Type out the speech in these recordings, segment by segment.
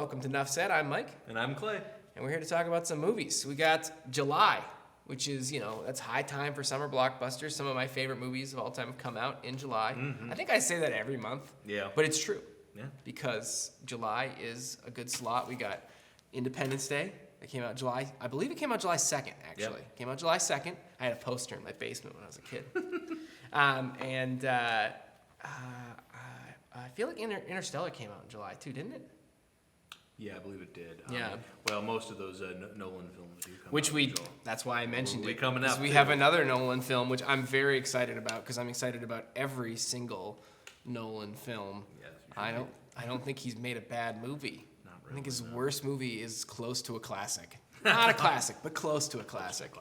welcome to NUFS. I'm Mike. And I'm Clay. And we're here to talk about some movies. We got July, which is, that's high time for summer blockbusters. Some of my favorite movies of all time have come out in July. I think I say that every month. Yeah. But it's true. Yeah. Because July is a good slot. We got Independence Day. It came out I believe it came out July 2nd, actually. Yep. Came out July 2nd. I had a poster in my basement when I was a kid. I feel like Interstellar came out in July too, didn't it? Yeah, I believe it did. Yeah. Well, most of those Nolan films do come Which out. That's why I mentioned it. Coming up. We have another Nolan film, which I'm very excited about because I'm excited about every single Nolan film. Yes, I don't think he's made a bad movie. Not I think really, his worst movie is close to a classic. Not a classic, but close to a classic.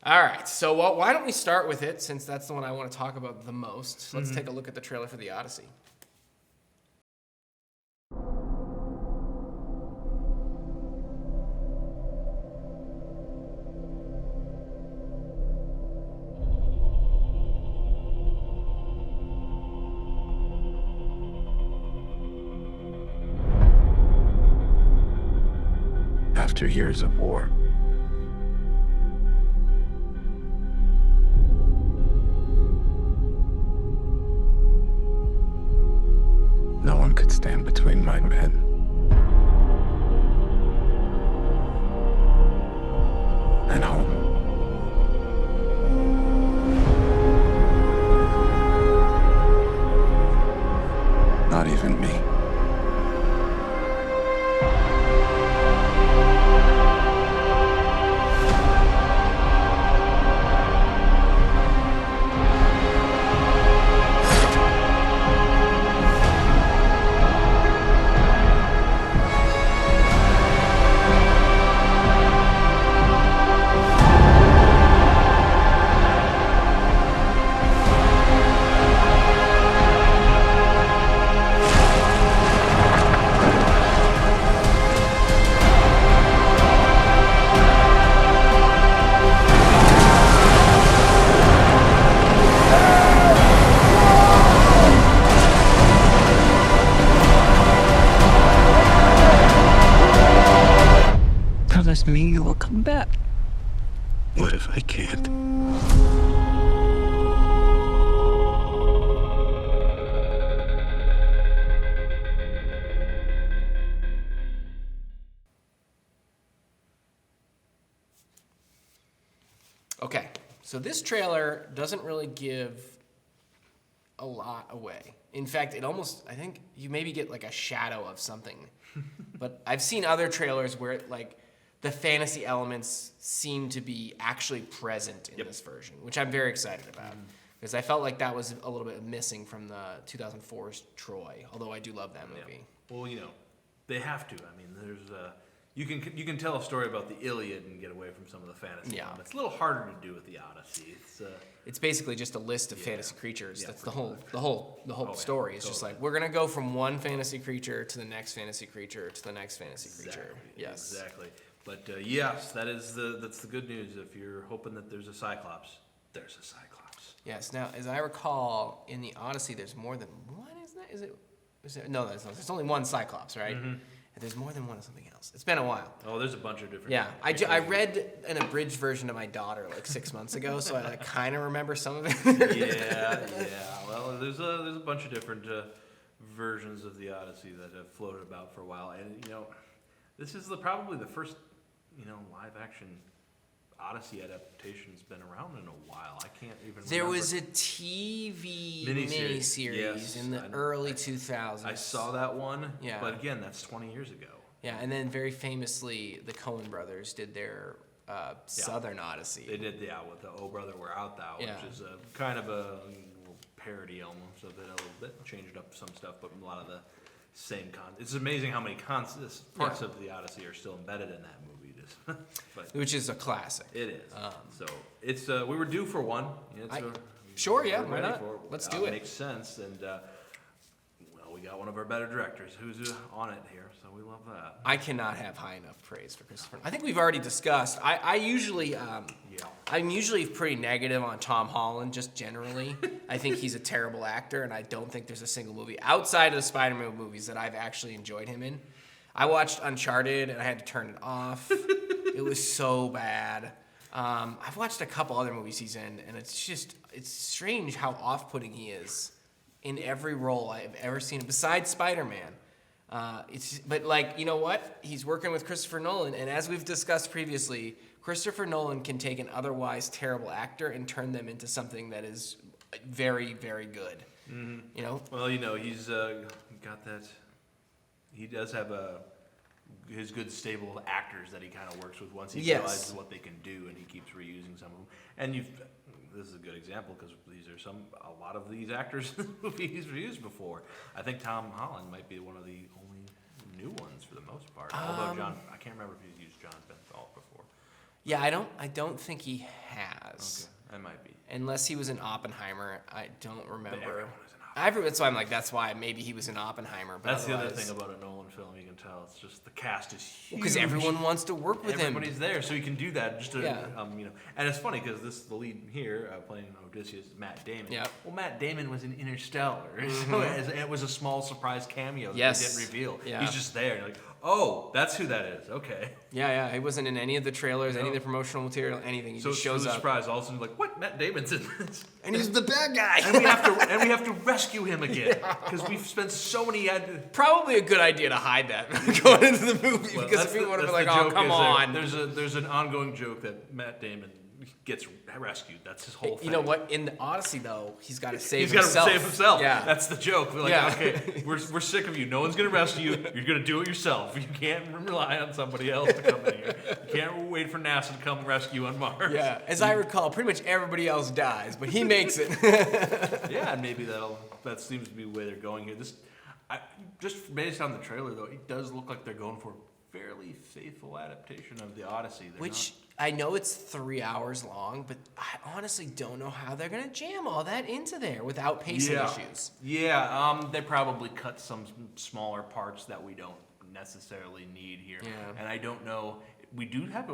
All right, so why don't we start with it, since that's the one I want to talk about the most. Let's take a look at the trailer for The Odyssey. After years of war, no one could stand between my men and home. Not even me. Promise me you will come back. What if I can't? Okay, so this trailer doesn't really give a lot away. In fact, I think you maybe get like a shadow of something. But I've seen other trailers where the fantasy elements seem to be actually present in this version, which I'm very excited about. Because I felt like that was a little bit missing from the 2004's Troy, although I do love that movie. Yeah. Well, they have to. I mean, there's you can tell a story about the Iliad and get away from some of the fantasy. Yeah. It's a little harder to do with the Odyssey. It's basically just a list of fantasy creatures. Yeah, That's the whole story. It's just like we're gonna go from one fantasy creature to the next fantasy creature to the next fantasy creature. Yes. Exactly. But yes, that's the good news. If you're hoping that there's a Cyclops, there's a Cyclops. Yes. Now, as I recall, in the Odyssey, there's more than one. Isn't it? Is there? No, there's only one Cyclops, right? And there's more than one of something else. It's been a while. Oh, there's a bunch of different. Yeah, I read an abridged version to my daughter like 6 months ago, so I kind of remember some of it. yeah. Well, there's a bunch of different versions of the Odyssey that have floated about for a while, and this is probably the first live action Odyssey adaptation has been around in a while. I can't even There remember. was a TV Miniseries. miniseries in the early 2000s. I saw that one, Yeah. but again, that's 20 years ago. Yeah, and then very famously, the Coen brothers did their Southern Odyssey. They did, with the Oh Brother Where Art Thou, Yeah. which is a kind of a little parody almost of it a little bit, changed up some stuff, but a lot of the same content. It's amazing how many parts of the Odyssey are still embedded in that movie. But Which is a classic. it is. So it's we were due for one. Sure, yeah, we're why ready not? for it. Let's do it. Makes sense, and we got one of our better directors who's on it here, so we love that. I cannot have high enough praise for Christopher. I think we've already discussed. I'm usually pretty negative on Tom Holland, just generally. I think he's a terrible actor, and I don't think there's a single movie outside of the Spider-Man movies that I've actually enjoyed him in. I watched Uncharted and I had to turn it off. It was so bad. I've watched a couple other movies he's in, and it's strange how off-putting he is in every role I've ever seen him, besides Spider-Man. But like, you know what? He's working with Christopher Nolan, and as we've discussed previously, Christopher Nolan can take an otherwise terrible actor and turn them into something that is very, very good. Mm-hmm. You know? Well, he's got that. He does have his good stable of actors that he kind of works with once he realizes what they can do, and he keeps reusing some of them. And this is a good example because a lot of these actors he's reused before. I think Tom Holland might be one of the only new ones for the most part. Although I can't remember if he's used John Bernthal before. Yeah, I don't think he has. Okay, that might be. Unless he was in Oppenheimer, I don't remember. Everyone was in Oppenheimer. That's why I'm like, that's why maybe he was in Oppenheimer. But that's the other thing about a Nolan film, you can tell. It's just the cast is huge. Because everyone wants to work with him. Everybody's there, so he can do that. And it's funny because the lead here playing Odysseus is Matt Damon. Yep. Well, Matt Damon was in Interstellar, so it was a small surprise cameo that they didn't reveal. Yeah. He's just there. You're like, oh, that's who that is. Okay. Yeah. He wasn't in any of the trailers, any of the promotional material, anything. He just shows up. Surprise! All of a sudden, like, what? Matt Damon's in this, and he's the bad guy. and we have to rescue him again because we've spent so many. Probably a good idea to hide that going into the movie because if people would have been like, "Oh, come on." There's an ongoing joke that Matt Damon gets rescued. That's his whole thing. You know what? In the Odyssey, though, he's got to save himself. He's got to save himself. Yeah. That's the joke. We're like, okay, we're sick of you. No one's going to rescue you. You're going to do it yourself. You can't rely on somebody else to come in here. You can't wait for NASA to come rescue on Mars. Yeah. As I recall, pretty much everybody else dies, but he makes it. Yeah, and maybe that seems to be the way they're going here. Just based on the trailer, though, it does look like they're going for a fairly faithful adaptation of the Odyssey. I know it's 3 hours long, but I honestly don't know how they're going to jam all that into there without pacing issues. Yeah, they probably cut some smaller parts that we don't necessarily need here. Yeah. And I don't know, we do have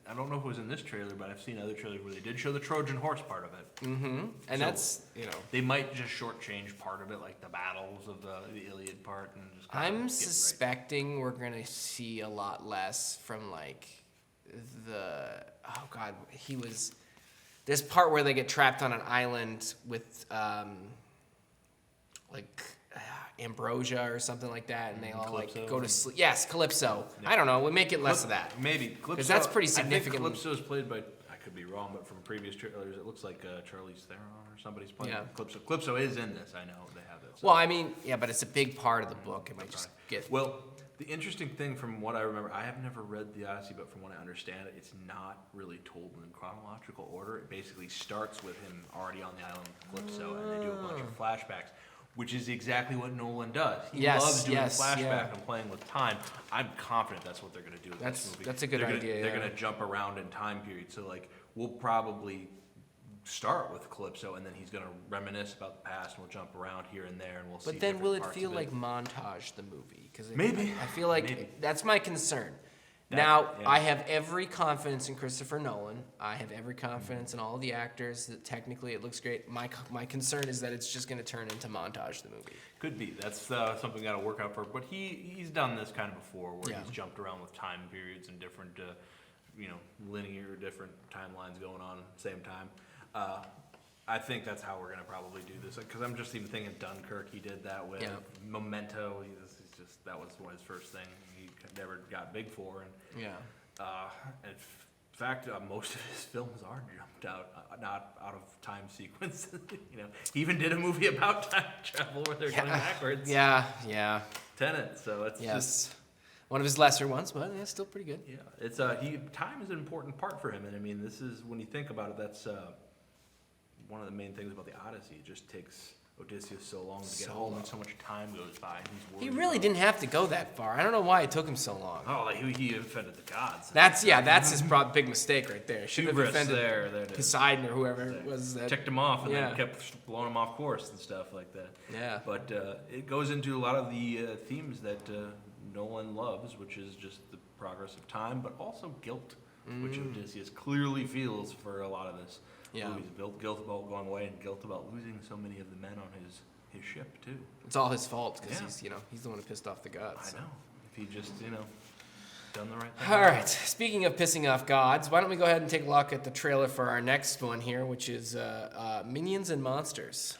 I don't know if it was in this trailer, but I've seen other trailers where they did show the Trojan horse part of it. Mm-hmm. And so that's, they might just shortchange part of it, like the battles of the Iliad part. And just I'm suspecting we're going to see a lot less from like this part where they get trapped on an island with ambrosia or something like that, and they all Calypso, like go to sleep. Yes, Calypso. Yeah. I don't know. We'll make it less of that. Maybe Calypso. Because that's pretty significant. I think Calypso is played by, I could be wrong, but from previous trailers, it looks like Charlize Theron or somebody's playing Calypso. Calypso is in this. I know they have it. So. Well, I mean, yeah, but it's a big part of the book. It might just get. Well, the interesting thing from what I remember, I have never read the Odyssey, but from what I understand, it's not really told in chronological order. It basically starts with him already on the island of Calypso, and they do a bunch of flashbacks, which is exactly what Nolan does. He loves doing flashback and playing with time. I'm confident that's what they're going to do with this movie. That's a good idea. They're going to jump around in time periods. So, like, we'll probably start with Calypso, and then he's going to reminisce about the past, and we'll jump around here and there, and we'll see. But then will it feel like montage the movie? Because maybe I feel like that's my concern. I have every confidence in Christopher Nolan. I have every confidence in all of the actors. That technically it looks great. My concern is that it's just going to turn into montage the movie. Could be. That's something we got to work out for. But he's done this kind of before, where he's jumped around with time periods and different, linear different timelines going on at the same time. I think that's how we're going to probably do this. Because I'm just even thinking Dunkirk, he did that with. Memento, that was his first thing he never got big for. And, in fact, most of his films are jumped out, not out of time sequence. He even did a movie about time travel where they're going backwards. Yeah. Tenet, so it's just one of his lesser ones, but it's still pretty good. Yeah, it's time is an important part for him, and I mean, this is when you think about it, that's one of the main things about the Odyssey. It just takes Odysseus so long to get home, and so much time goes by. And he's he really didn't have to go that far. I don't know why it took him so long. Oh, like he offended the gods. That's his big mistake right there. Shouldn't have offended Poseidon or whoever it was. That checked him off and then kept blowing him off course and stuff like that. Yeah. But it goes into a lot of the themes that Nolan loves, which is just the progress of time, but also guilt, which Odysseus clearly feels for a lot of this. Yeah. Movies. Guilt about going away and guilt about losing so many of the men on his ship too. It's all his fault because he's the one who pissed off the gods. I know. he just, done the right thing. All right. Speaking of pissing off gods, why don't we go ahead and take a look at the trailer for our next one here, which is Minions and Monsters.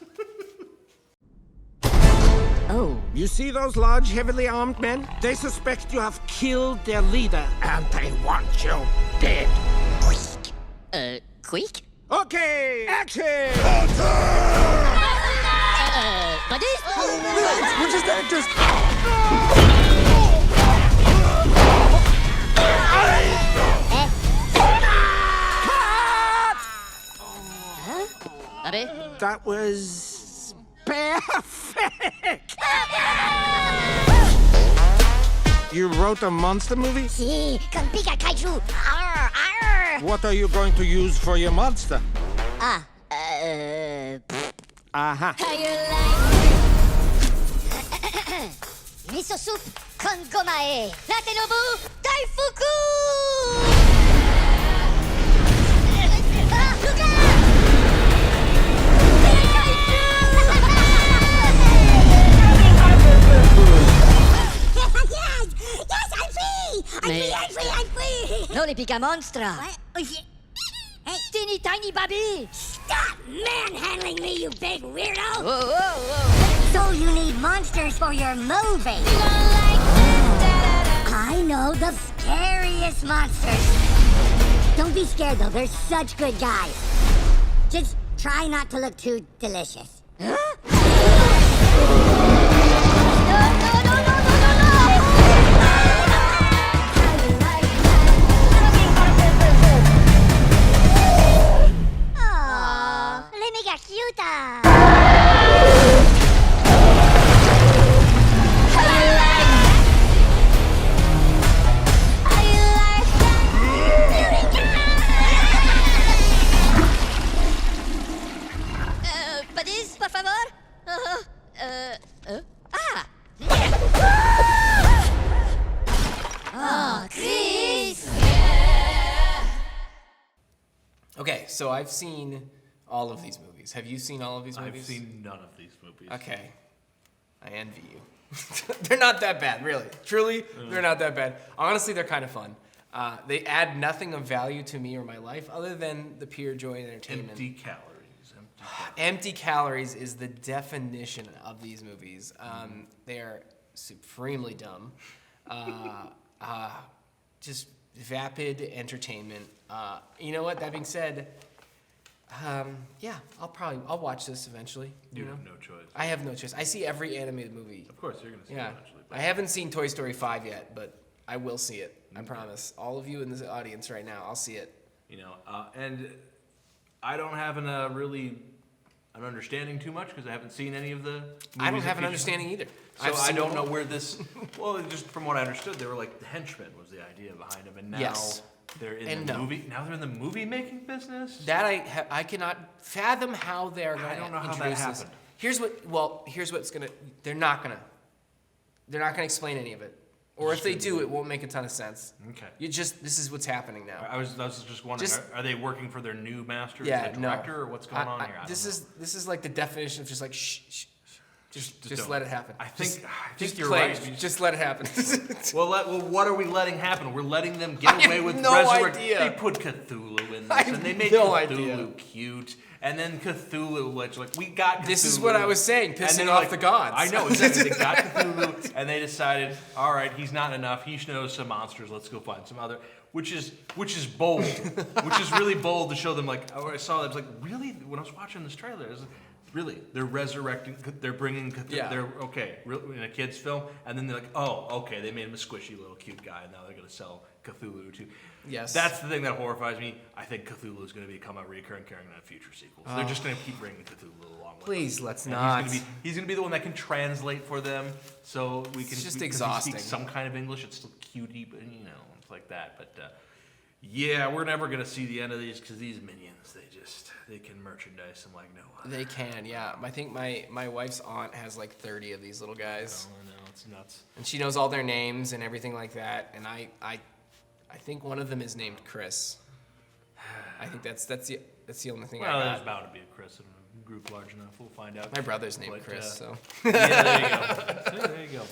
Oh. You see those large, heavily armed men? They suspect you have killed their leader, and they want you dead. Quick? Okay, action! Buddy? We're just actors. Buddy? That was perfect. You wrote a monster movie? Si, con pica kaiju. Arr, arr. What are you going to use for your monster? Ah, Aha. How you like miso soup con gomae. Natenobu daifuku! Ah, look out! Yes, I'm free! I'm free! No le pica monstra. What? Oh, shit. Hey, Teeny tiny baby. stop manhandling me, you big weirdo! Whoa, whoa, whoa. So you need monsters for your movie? I know the scariest monsters. Don't be scared, though. They're such good guys. Just try not to look too delicious. Aw, let me get cuter. Buddies, por favor. Ah! Oh, Chris! Okay, so I've seen all of these movies. Have you seen all of these movies? I've seen none of these movies. Okay. I envy you. They're not that bad, really. Truly, they're not that bad. Honestly, they're kind of fun. They add nothing of value to me or my life other than the pure joy and entertainment. Empty calories. Empty calories is the definition of these movies. They are supremely dumb. Just vapid entertainment. You know what? That being said, yeah, I'll watch this eventually. You know? have no choice. I have no choice. I see every animated movie. Of course, you're going to see Yeah, it eventually. I haven't seen Toy Story 5 yet, but I will see it. I promise. All of you in this audience right now, I'll see it. And I don't have an understanding too much because I haven't seen any of the movies. I don't that have an feature- understanding either. So I've I seen don't them know all. where this. Well, just from what I understood, they were like the henchmen was the idea behind them, and now Yes. they're in And the no. movie. Now they're in the movie making business. That I cannot fathom how they're going to don't know how that introduce this. happened. Here's what's gonna. They're not gonna explain any of it, or if they do, it won't make a ton of sense. Okay. This is what's happening now. I was just wondering, are they working for their new master, Yeah, the no. director, or what's going on here? I This don't know. is like the definition of just like shh, just don't. let it happen. I think just you're play right. it. Just let it happen. Well, what are we letting happen? We're letting them get I away have with no resurrect. idea. They put Cthulhu in I this, and they have make no Cthulhu idea. cute, and then Cthulhu, like we got Cthulhu. This is what I was saying, and pissing then, off like, the gods. I know, exactly. They got Cthulhu, and they decided, all right, he's not enough. He knows some monsters. Let's go find some other. Which is bold. Which is really bold to show them. Like, I saw that, I was like, really? When I was watching this trailer, it was like, really, they're resurrecting. They're bringing. Yeah. They're okay in a kids' film, and then they're like, oh, okay, they made him a squishy little cute guy, and now they're gonna sell Cthulhu too. Yes. That's the thing that horrifies me. I think Cthulhu is going to become a recurring character in a future sequel. So they're just going to keep bringing Cthulhu along with Please, them. let's And not. He's going to be the one that can translate for them, so we can. It's just because exhausting. He speaks some kind of English. It's still cutie, but it's like that. But yeah, we're never going to see the end of these because these minions, they can merchandise them like no other. They can, yeah. I think my wife's aunt has like 30 of these little guys, Oh, no, it's nuts. and she knows all their names and everything like that. And I think one of them is named Chris. I think that's the only thing Well, I there's got. bound to be a Chris in a group large enough. We'll find out. My brother's named But, Chris, so. Yeah, there you go. There you go.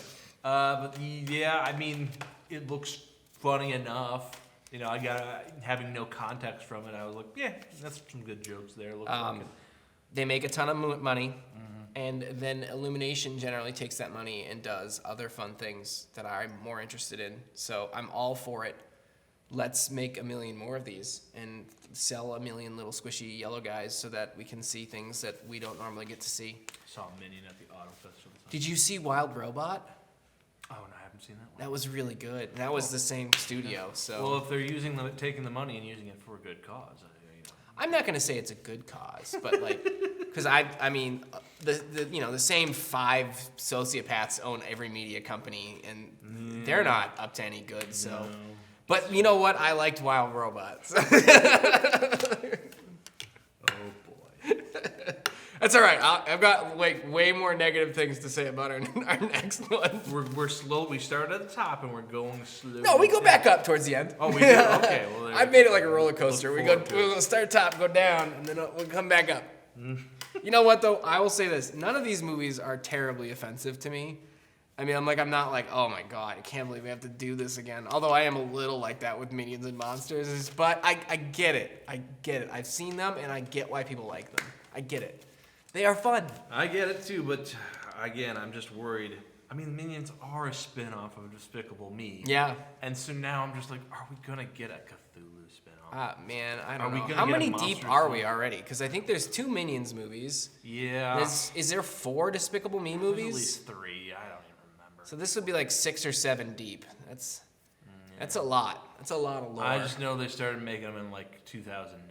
But yeah, I mean, it looks funny enough. You know, having no context from it, I was like, yeah, that's some good jokes there. Looks like it. They make a ton of money, and then Illumination generally takes that money and does other fun things that I'm more interested in. So I'm all for it. Let's make 1 million more of these and sell 1 million little squishy yellow guys so that we can see things that we don't normally get to see. Saw a Minion at the Auto Festival. Did you see Wild Robot? Oh, no, I haven't seen that one. That was really good. That was the same studio, so. Well, if they're taking the money and using it for a good cause, I'm not gonna say it's a good cause, but like, because I mean, the same 5 sociopaths own every media company, and they're not up to any good. So, No. But you know what? I liked Wild Robots. Oh boy. That's all right. I've got like way more negative things to say about our next one. We're slow. We started at the top and we're going slow. No, we go back up towards the end. Oh, we do. Okay. Well, I've made it like a roller coaster. Look forward to We'll start top, go down, and then we'll come back up. You know what though? I will say this: none of these movies are terribly offensive to me. I mean, I'm not like, oh my god, I can't believe we have to do this again. Although I am a little like that with Minions and Monsters, but I get it. I get it. I've seen them, and I get why people like them. I get it. They are fun. I get it too, but again, I'm just worried. I mean, Minions are a spin-off of Despicable Me. Yeah. And so now I'm just like, are we gonna get a Cthulhu spin-off? Man, I Are don't we know. gonna How get a many Monsters deep are one? we already? Because I think there's 2 Minions movies. Yeah. Is there 4 Despicable Me There's movies? at least 3. I don't even remember. So this would be like 6 or 7 deep. That's a lot. That's a lot of lore. I just know they started making them in like 2009.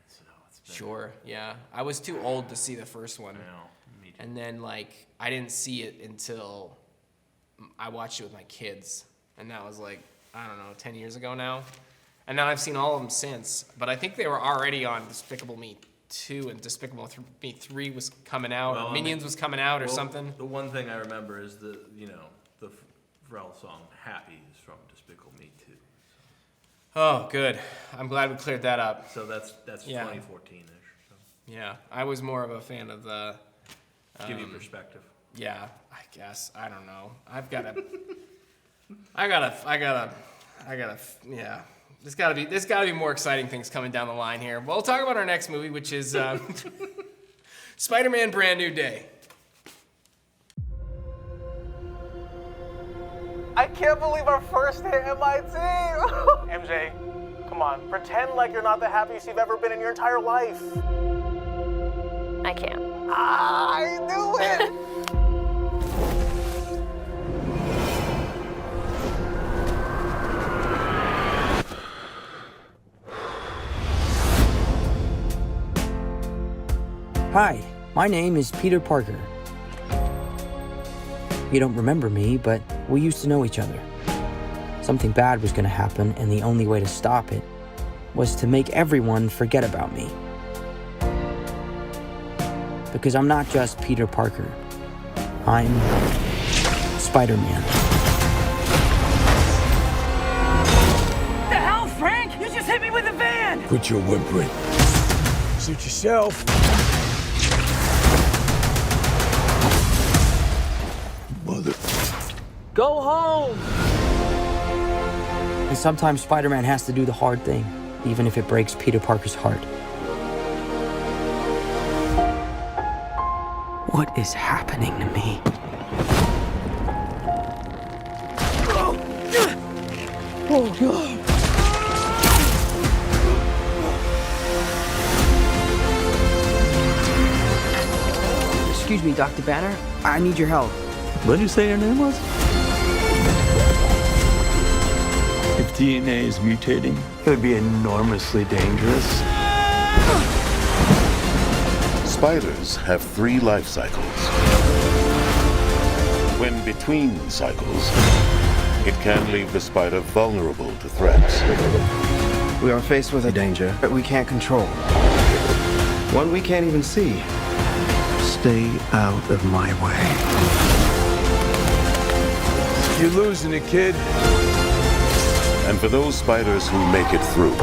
So it's been, Sure, yeah. I was too old to see the first one. You know, me too. And then like I didn't see it until I watched it with my kids. And that was like, I don't know, 10 years ago now. And now I've seen all of them since. But I think they were already on Despicable Me 2 and Despicable Me 3 was coming out. Well, or I Minions mean, was coming out or Well, something. The one thing I remember is the Pharrell song "Happy" is from Despicable Me 2. Oh, good. I'm glad we cleared that up. So that's Yeah. 2014-ish. So Yeah, I was more of a fan of the. give you perspective. Yeah, I guess. I don't know. I've got to. I gotta. Yeah. There's gotta be more exciting things coming down the line here. We'll talk about our next movie, which is Spider-Man: Brand New Day. I can't believe our first hit MIT! MJ, come on, pretend like you're not the happiest you've ever been in your entire life. I can't. I knew it! Hi, my name is Peter Parker. You don't remember me, but we used to know each other. Something bad was going to happen, and the only way to stop it was to make everyone forget about me. Because I'm not just Peter Parker. I'm Spider-Man. The hell, Frank? You just hit me with a van! Quit your whimpering. Suit yourself. Mother. Go home! And sometimes Spider-Man has to do the hard thing, even if it breaks Peter Parker's heart. What is happening to me? Oh, God. Excuse me, Dr. Banner. I need your help. What did you say your name was? If DNA is mutating, it would be enormously dangerous. Spiders have 3 life cycles. When between cycles, it can leave the spider vulnerable to threats. We are faced with a danger that we can't control. One we can't even see. Stay out of my way. You're losing it, kid. And for those spiders who make it through,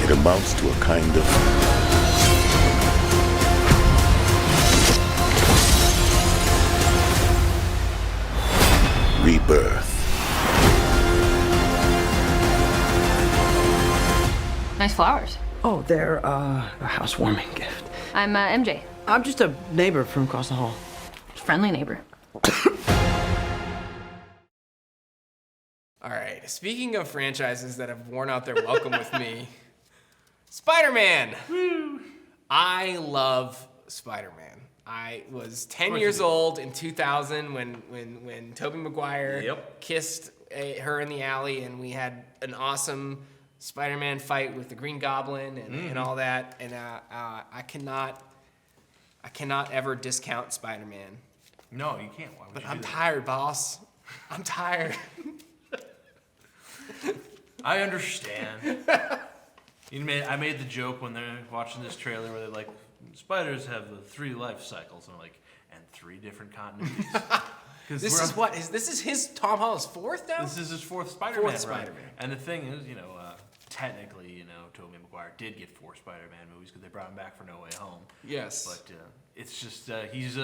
it amounts to a kind of rebirth. Nice flowers. Oh, they're a housewarming gift. I'm MJ. I'm just a neighbor from across the hall. Friendly neighbor. All right. Speaking of franchises that have worn out their welcome with me, Spider-Man. Woo! I love Spider-Man. I was 10 years old in 2000 when Tobey Maguire kissed her in the alley, and we had an awesome Spider-Man fight with the Green Goblin and all that. And I cannot ever discount Spider-Man. No, you can't. Why would But you I'm do that? tired, boss. I'm tired. I understand. I made the joke when they're watching this trailer where they're like, spiders have the 3 life cycles, and I'm like, and 3 different continuities. This is his Tom Holland's 4th now? This is his 4th Spider-Man. 4th Spider-Man. Right? And the thing is, technically, Tobey Maguire did get 4 Spider-Man movies because they brought him back for No Way Home. Yes. But it's just, he's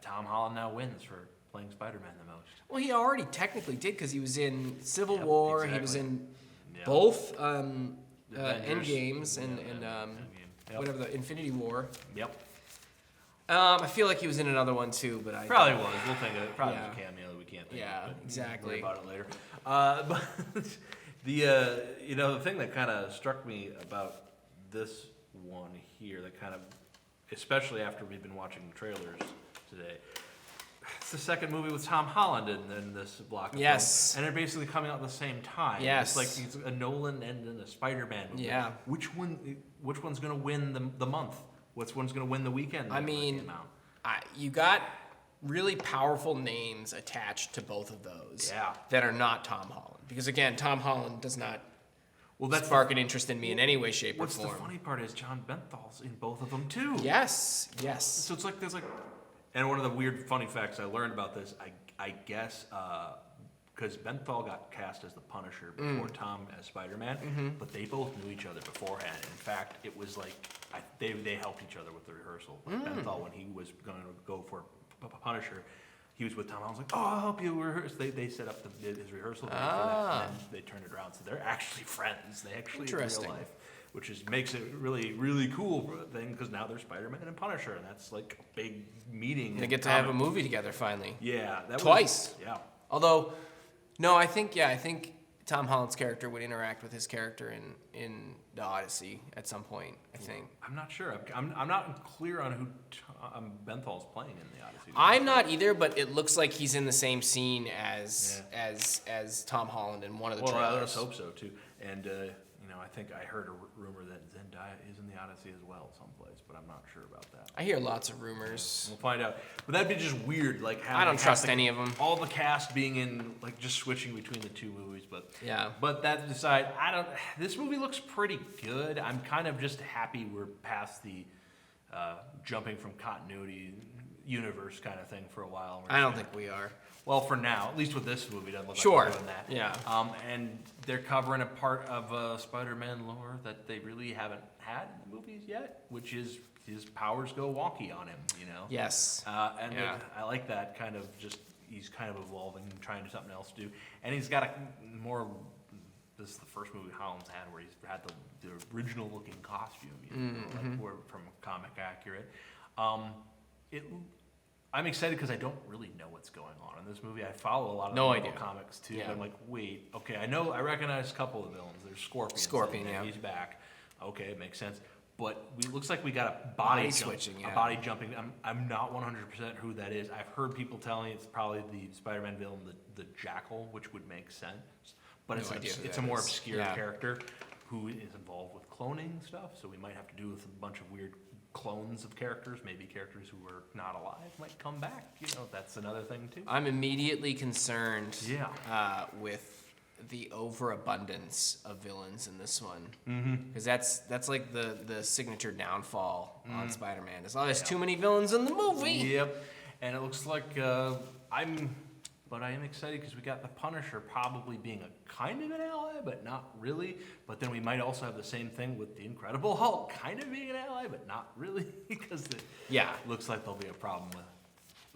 Tom Holland now wins for playing Spider-Man the most. Well, he already technically did because he was in Civil War. Exactly. He was in both Endgames and whatever, the Infinity War. Yep. I feel like he was in another one too, but I probably was. We'll think of it. Probably was a cameo that we can't think of. Yeah, exactly. Worry about it later. But the thing that kind of struck me about this one here, that kind of, especially after we've been watching the trailers today, it's the second movie with Tom Holland in this block of films, and they're basically coming out at the same time. Yes. It's like it's a Nolan and then a Spider-Man movie. Yeah. Which one's going to win the month? Which one's going to win the weekend? I mean, you got really powerful names attached to both of those that are not Tom Holland. Because again, Tom Holland does not spark an interest in me in any way, shape, or form. What's the funny part is John Benthal's in both of them too. Yes. So it's like there's and one of the weird funny facts I learned about this, I guess, because Benthal got cast as the Punisher before Tom as Spider-Man, but they both knew each other beforehand. In fact, it was like they helped each other with the rehearsal. Like Benthal, when he was going to go for Punisher, he was with Tom. I was like, "Oh, I'll help you rehearse." They set up his rehearsal for that, and then they turned it around. So they're actually friends. They actually in real life, which makes it really, really cool thing because now they're Spider-Man and Punisher, and that's like a big meeting. They get to have a movie together finally. Yeah, twice. Yeah. Although, no, I think Tom Holland's character would interact with his character in the Odyssey at some point. I think. I'm not sure. I'm not clear on who Benthal's playing in the Odyssey. I'm not either, but it looks like he's in the same scene as Tom Holland in one of the trailers. Well, let's hope so too. And I think I heard a rumor that Zendaya is in the Odyssey as well someplace, but I'm not sure about that. I hear lots of rumors. We'll find out. But that'd be just weird, like how I don't trust any of them. All the cast being in, like, just switching between the two movies, but yeah. But that aside, this movie looks pretty good. I'm kind of just happy we're past the jumping from continuity universe kind of thing for a while. I don't think we are. Well, for now, at least with this movie, doesn't look like we're doing that. Yeah. And they're covering a part of Spider-Man lore that they really haven't had in the movies yet, which is his powers go wonky on him, Yes. And I like that kind of he's kind of evolving and trying to do something else to do. And he's got this is the first movie Holland's had where he's had the original looking costume, like more from comic accurate. I'm excited because I don't really know what's going on in this movie. I follow a lot of the Marvel comics too. Yeah. I'm like, wait, okay, I recognize a couple of the villains. There's Scorpion. Scorpion, yeah. He's back. Okay, it makes sense. But it looks like we got a body switching, a body jumping. I'm not 100% who that is. I've heard people telling it's probably the Spider-Man villain, the Jackal, which would make sense. But it's a more obscure character who is involved with cloning stuff. So we might have to do with a bunch of weird clones of characters. Maybe characters who are not alive might come back. That's another thing too. I'm immediately concerned with the overabundance of villains in this one, because that's like the signature downfall on Spider-Man. There's too many villains in the movie. Yep, and it looks like I am excited because we got the Punisher probably being a kind of an ally, but not really. But then we might also have the same thing with the Incredible Hulk, kind of being an ally, but not really, because it looks like there'll be a problem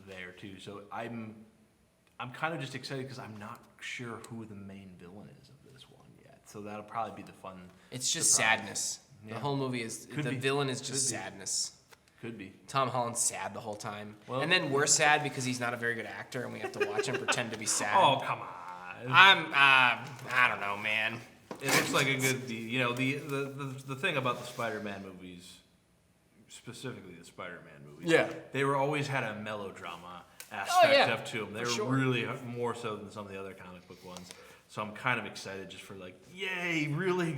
there too. So I'm I'm kind of just excited because I'm not sure who the main villain is of this one yet. So that'll probably be the fun. It's just surprise. sadness. Yeah. The whole movie is Could the be. villain is just Could be. sadness. Could be. Tom Holland's sad the whole time, Well- and then we're sad because he's not a very good actor, and we have to watch him pretend to be sad. Oh, come on. I don't know, man. It looks like a good, the thing about the Spider-Man movies, specifically the Spider-Man movies, Yeah. they were always had a melodrama aspect yeah, up to them. They for were sure. really more so than some of the other comic book ones. So I'm kind of excited just for like, yay, really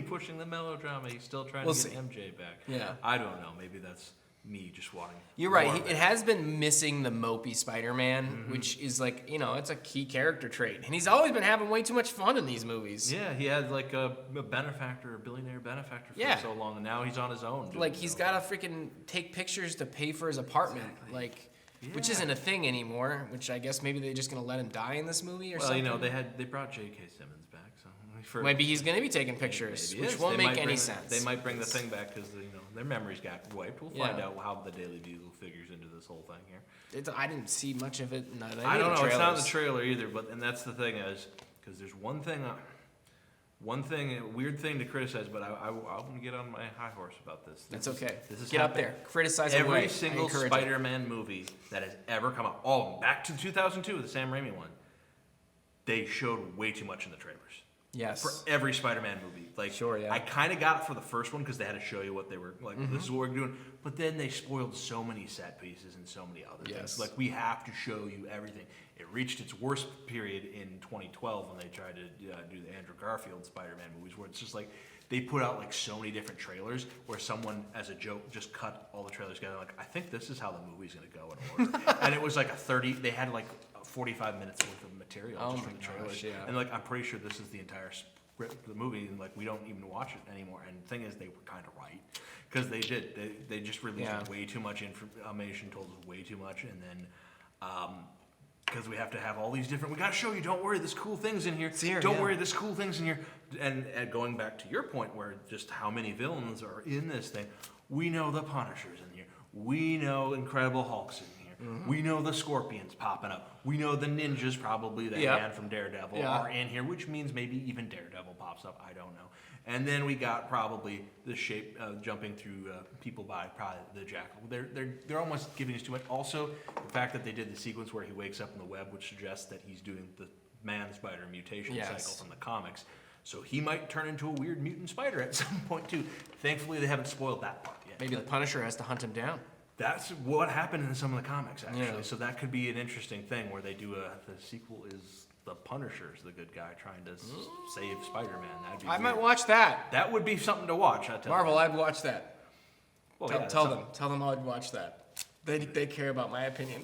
pushing the melodrama. He's still trying We'll to get see. MJ back. Yeah. I don't know. Maybe that's me just wanting. You're right. more of It has been missing the mopey Spider-Man, which is like, it's a key character trait. And he's always been having way too much fun in these movies. Yeah, he had like a benefactor, a billionaire benefactor for so long, and now he's on his own. Like, he's got to freaking take pictures to pay for his apartment. Exactly. Like, which isn't a thing anymore, which I guess maybe they're just going to let him die in this movie or something. They brought J.K. Simmons back, so Maybe he's going to be taking pictures, maybe which is. won't They make might any bring sense. They might bring the thing back because their memories got wiped. We'll find out how the Daily Bugle figures into this whole thing here. I didn't see much of it. I don't know. It's not in the trailer either, and that's the thing is because there's one weird thing to criticize, but I'm going to get on my high horse about this. That's okay. This is Get up there. Criticize away. Every single Spider-Man movie that has ever come out, all of them, back to 2002, the Sam Raimi one, they showed way too much in the trailers. Yes. For every Spider-Man movie. Like, sure, yeah. I kind of got it for the first one because they had to show you what they were, like, this is what we're doing. But then they spoiled so many set pieces and so many other things. Like, we have to show you everything. It reached its worst period in 2012 when they tried to do the Andrew Garfield Spider-Man movies, where it's just like, they put out like so many different trailers where someone, as a joke, just cut all the trailers together. Like, I think this is how the movie's going to go in order. And it was like they had like 45 minutes worth of material just from the trailers. And like, I'm pretty sure this is the entire script of the movie, and like, we don't even watch it anymore. And the thing is, they were kind of right. Because they did. They just released way too much information, told us way too much, and then because we have to have all these different, we got to show you, don't worry, this cool thing's in here. It's here, don't worry, this cool thing's in here. And going back to your point, where just how many villains are in this thing, we know the Punisher's in here. We know Incredible Hulk's in here. We know the Scorpions popping up. We know the ninjas probably that had from Daredevil are in here, which means maybe even Daredevil pops up. I don't know. And then we got probably the shape jumping through people by probably the Jackal. They're almost giving us too much. Also, the fact that they did the sequence where he wakes up in the web, which suggests that he's doing the man-spider mutation cycle from the comics. So he might turn into a weird mutant spider at some point too. Thankfully, they haven't spoiled that part yet. Maybe the Punisher has to hunt him down. That's what happened in some of the comics, actually. Yeah. So that could be an interesting thing where they do the sequel is the Punisher's the good guy trying to save Spider-Man. That'd be might watch that. That would be something to watch. I tell Marvel, I'd watch that. Well, tell them I'd watch that. They care about my opinion.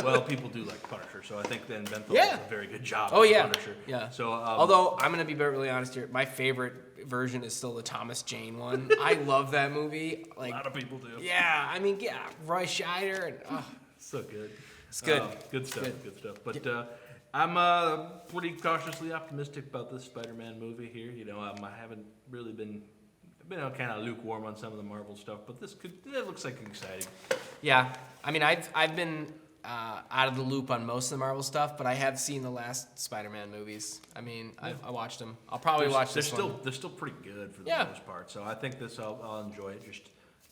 Well, people do like Punisher, so I think then Benthel does a very good job. Oh yeah, Punisher. Yeah. So although I'm gonna be really honest here, my favorite version is still the Thomas Jane one. I love that movie. Like a lot of people do. Yeah, I mean, Roy Scheider and so good. It's good. Good stuff. Good stuff. But I'm pretty cautiously optimistic about this Spider-Man movie here. I haven't really been kind of lukewarm on some of the Marvel stuff, but it looks like exciting. Yeah, I mean, I've been out of the loop on most of the Marvel stuff, but I have seen the last Spider-Man movies. I mean, I watched them. I'll probably watch this one. They're still pretty good for the most part, so I think I'll enjoy it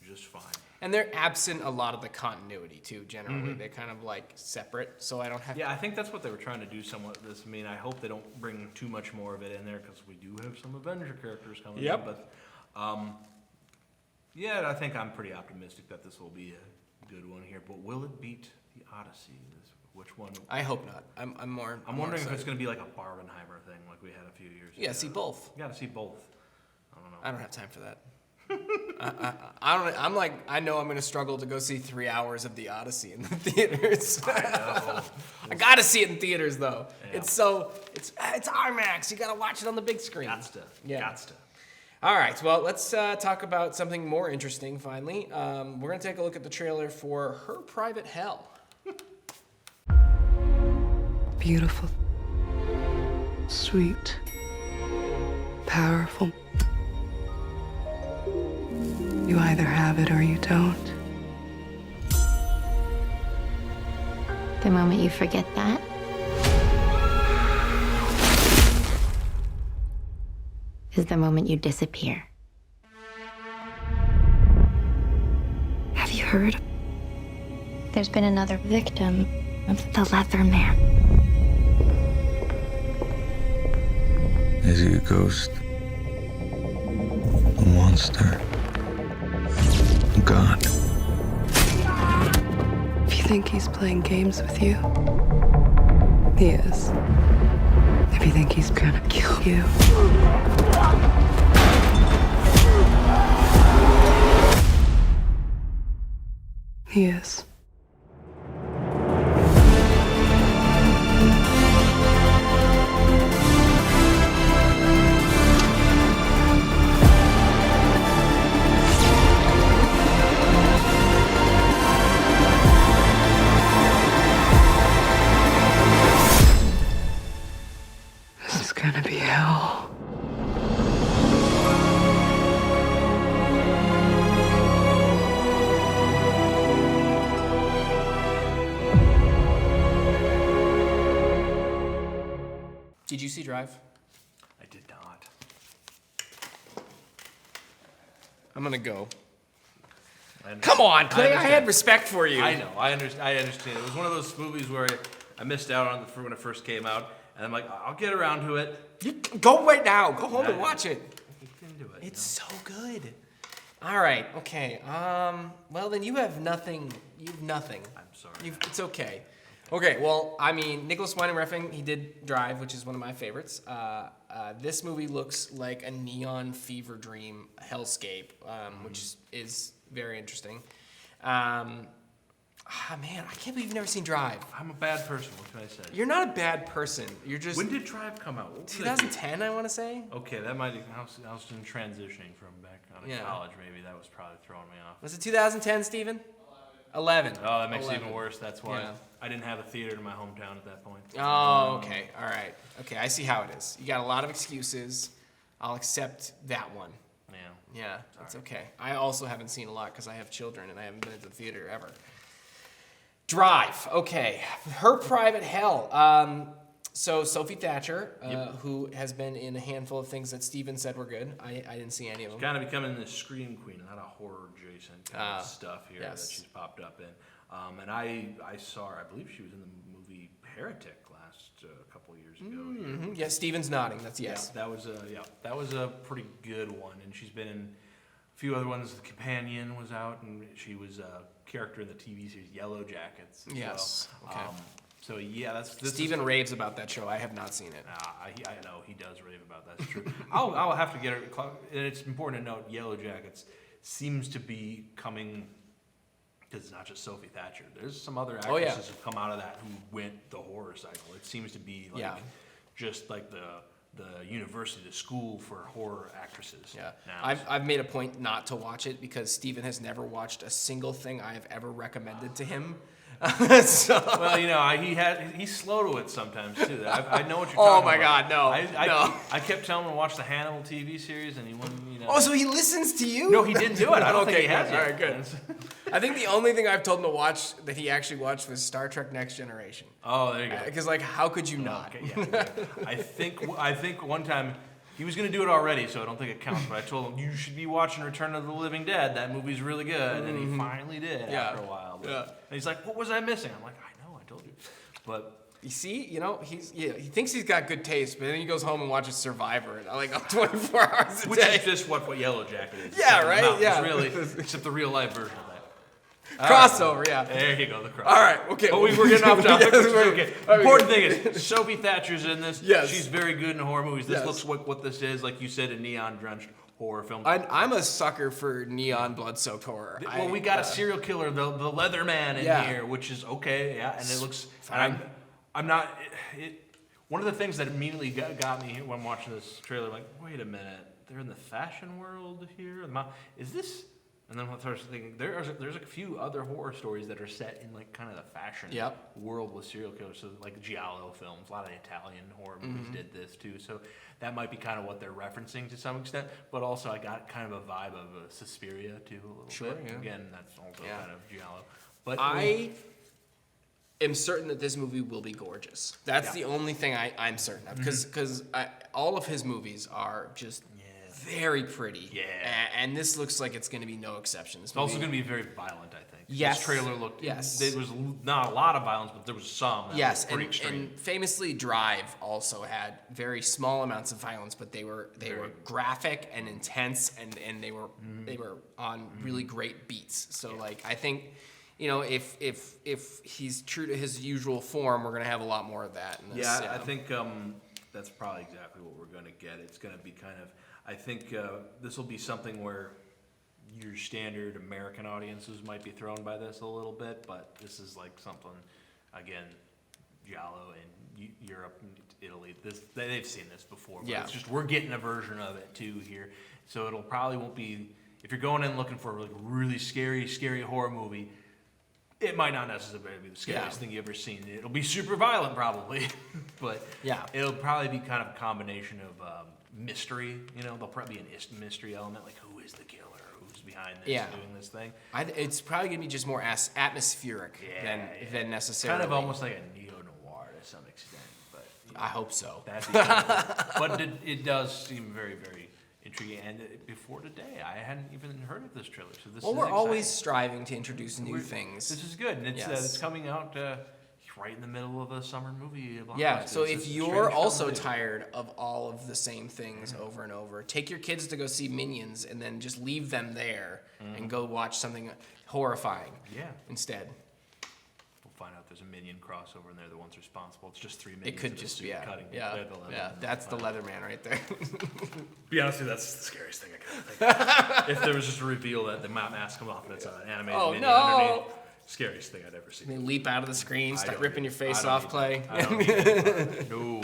just fine. And they're absent a lot of the continuity too. Generally, they're kind of like separate, so I don't have. Yeah, I think that's what they were trying to do somewhat. I mean, I hope they don't bring too much more of it in there because we do have some Avenger characters coming in. But I think I'm pretty optimistic that this will be a good one here. But will it beat the Odyssey? Which one? I hope not. I'm wondering if it's going to be like a Barbenheimer thing like we had a few years ago. Yeah, see both. You got to see both. I don't know. I don't have time for that. I know I'm gonna struggle to go see 3 hours of the Odyssey in the theaters. I know. I gotta see it in theaters though. Yeah. It's IMAX. You gotta watch it on the big screen. Gots to. All right. Well, let's talk about something more interesting. Finally, we're gonna take a look at the trailer for Her Private Hell. Beautiful, sweet, powerful. You either have it or you don't. The moment you forget that, is the moment you disappear. Have you heard? There's been another victim of the Leather Man. Is he a ghost? A monster? A god? If you think he's playing games with you, he is. If you think he's gonna kill you, he is. This is gonna be hell. Did you see Drive? I did not. I'm gonna go. I understand. Come on, Clay. I understand. had respect for you. I know. I understand. It was one of those movies where I missed out on when it first came out, and I'm like, I'll get around to it. Go right now. Go home and watch it. You can do it. It's so good. All right. Okay. Well, then you have nothing. You've nothing. I'm sorry. It's okay. Okay. Well, I mean, Nicholas Winding Refn, he did Drive, which is one of my favorites. This movie looks like a neon fever dream hellscape, which is very interesting. Man, I can't believe you've never seen Drive. I'm a bad person. What can I say? You're not a bad person. You're just. When did Drive come out? What was I doing? 2010, I want to say. Okay, that might. I was in transitioning from back out of college. Maybe that was probably throwing me off. Was it 2010, Steven? 11. Oh, that makes 11. it even worse. That's why Yeah. I didn't have a theater in my hometown at that point. Oh, okay. All right. Okay, I see how it is. You got a lot of excuses. I'll accept that one. Yeah. Yeah, that's okay. I also haven't seen a lot because I have children and I haven't been to the theater ever. Drive. Okay. Her Private Hell. So Sophie Thatcher, who has been in a handful of things that Steven said were good. I didn't see any of them. Kind of becoming the scream queen, not a horror adjacent kind of stuff here that she's popped up in. And I saw her. I believe she was in the movie Heretic last couple years ago. Mm-hmm. Yeah, Steven's nodding. That's yes. Yeah, that was a pretty good one. And she's been in a few other ones. The Companion was out, and she was a character in the TV series Yellow Jackets. Yes. Okay. So yeah, that's Steven raves about that show. I have not seen it. I know he does rave about that. That's true. I'll have to get it. And it's important to note, Yellow Jackets seems to be coming, because it's not just Sophie Thatcher. There's some other actresses who've come out of that who went the horror cycle. It seems to be like just like the university, the school for horror actresses. Yeah. Now. I've made a point not to watch it because Steven has never watched a single thing I have ever recommended to him. Well, you know, he's slow to it sometimes too. I know what you're talking about. Oh my God, no. I kept telling him to watch the Hannibal TV series, and he wouldn't. You know. Oh, so he listens to you? No, he didn't do it. I don't think he has. All right, good. I think the only thing I've told him to watch that he actually watched was Star Trek: Next Generation. Oh, there you go. Because like, how could you not? Okay, yeah. I think one time. He was going to do it already, so I don't think it counts. But I told him, you should be watching Return of the Living Dead. That movie's really good. And he finally did after a while. But, and he's like, what was I missing? I'm like, I know, I told you. But you see, you know, he thinks he's got good taste, but then he goes home and watches Survivor. And I'm like, 24 hours a day. Which is just what Yellow Jacket is. Yeah, right? Yeah. It's really, except the real life version of that. Crossover, yeah. There you go, the crossover. All right, okay. But we're getting off topic. Okay. Okay. Important thing is, Sophie Thatcher's in this. Yes. She's very good in horror movies. This looks like what this is, like you said, a neon-drenched horror film. I'm a sucker for neon blood-soaked horror. Well, we got a serial killer, the Leather Man in here, which is okay, and it looks fine. I'm not. One of the things that immediately got me when watching this trailer, like, wait a minute, they're in the fashion world here. Is this? And then I started thinking, there's a few other horror stories that are set in like kind of the fashion world with serial killers. So like Giallo films, a lot of Italian horror movies did this too. So that might be kind of what they're referencing to some extent. But also I got kind of a vibe of Suspiria too a little bit. Yeah. Again, that's also kind of Giallo. But am certain that this movie will be gorgeous. That's the only thing I'm certain of, because all of his movies are just very pretty. Yeah. And this looks like it's going to be no exception. It's also going to be very violent, I think. Yes. This trailer looked. Yes. There was not a lot of violence, but there was some. That was pretty extreme. And famously, Drive also had very small amounts of violence, but they were graphic and intense, and they were on really great beats. So like I think, you know, if he's true to his usual form, we're gonna have a lot more of that in this. Yeah, I think that's probably exactly what we're gonna get. It's gonna be kind of. I think this will be something where your standard American audiences might be thrown by this a little bit, but this is like something, again, Giallo in Europe and Italy, they've seen this before. But it's just we're getting a version of it too here, so it'll probably won't be. If you're going in looking for a really scary horror movie, it might not necessarily be the scariest thing you've ever seen. It'll be super violent probably, but it'll probably be kind of a combination of mystery. You know, there'll probably be a mystery element, like who is the killer, who's behind this, doing this thing. It's probably gonna be just more atmospheric than necessarily. Kind of almost like a neo-noir to some extent, but I hope so. But it does seem very, very intriguing. And before today, I hadn't even heard of this trailer. So this is we're exciting. always striving to introduce new things. This is good, and it's coming out right in the middle of a summer movie. Yeah, so if you're also tired of all of the same things over and over, take your kids to go see Minions and then just leave them there and go watch something horrifying instead. We'll find out there's a Minion crossover and they're the ones responsible. It's just 3 Minions. It could just be, cutting that's the Leatherman right there. Be honest with you, that's the scariest thing I could think of. If there was just a reveal that the mask comes off and it's an animated Minion underneath. Scariest thing I'd ever seen. They leap out of the screen, start ripping your face off, Clay. No.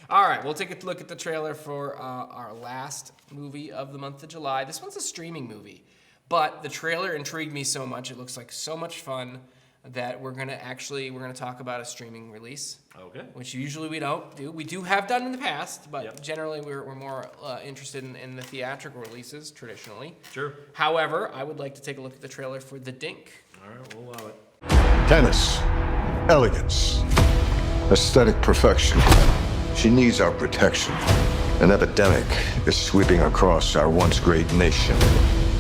All right, we'll take a look at the trailer for our last movie of the month of July. This one's a streaming movie, but the trailer intrigued me so much. It looks like so much fun that we're gonna talk about a streaming release. Okay. Which usually we don't do. We have done in the past, but generally we're more interested in the theatrical releases traditionally. Sure. However, I would like to take a look at the trailer for The Dink. All right, we'll allow it. Tennis, elegance, aesthetic perfection. She needs our protection. An epidemic is sweeping across our once great nation,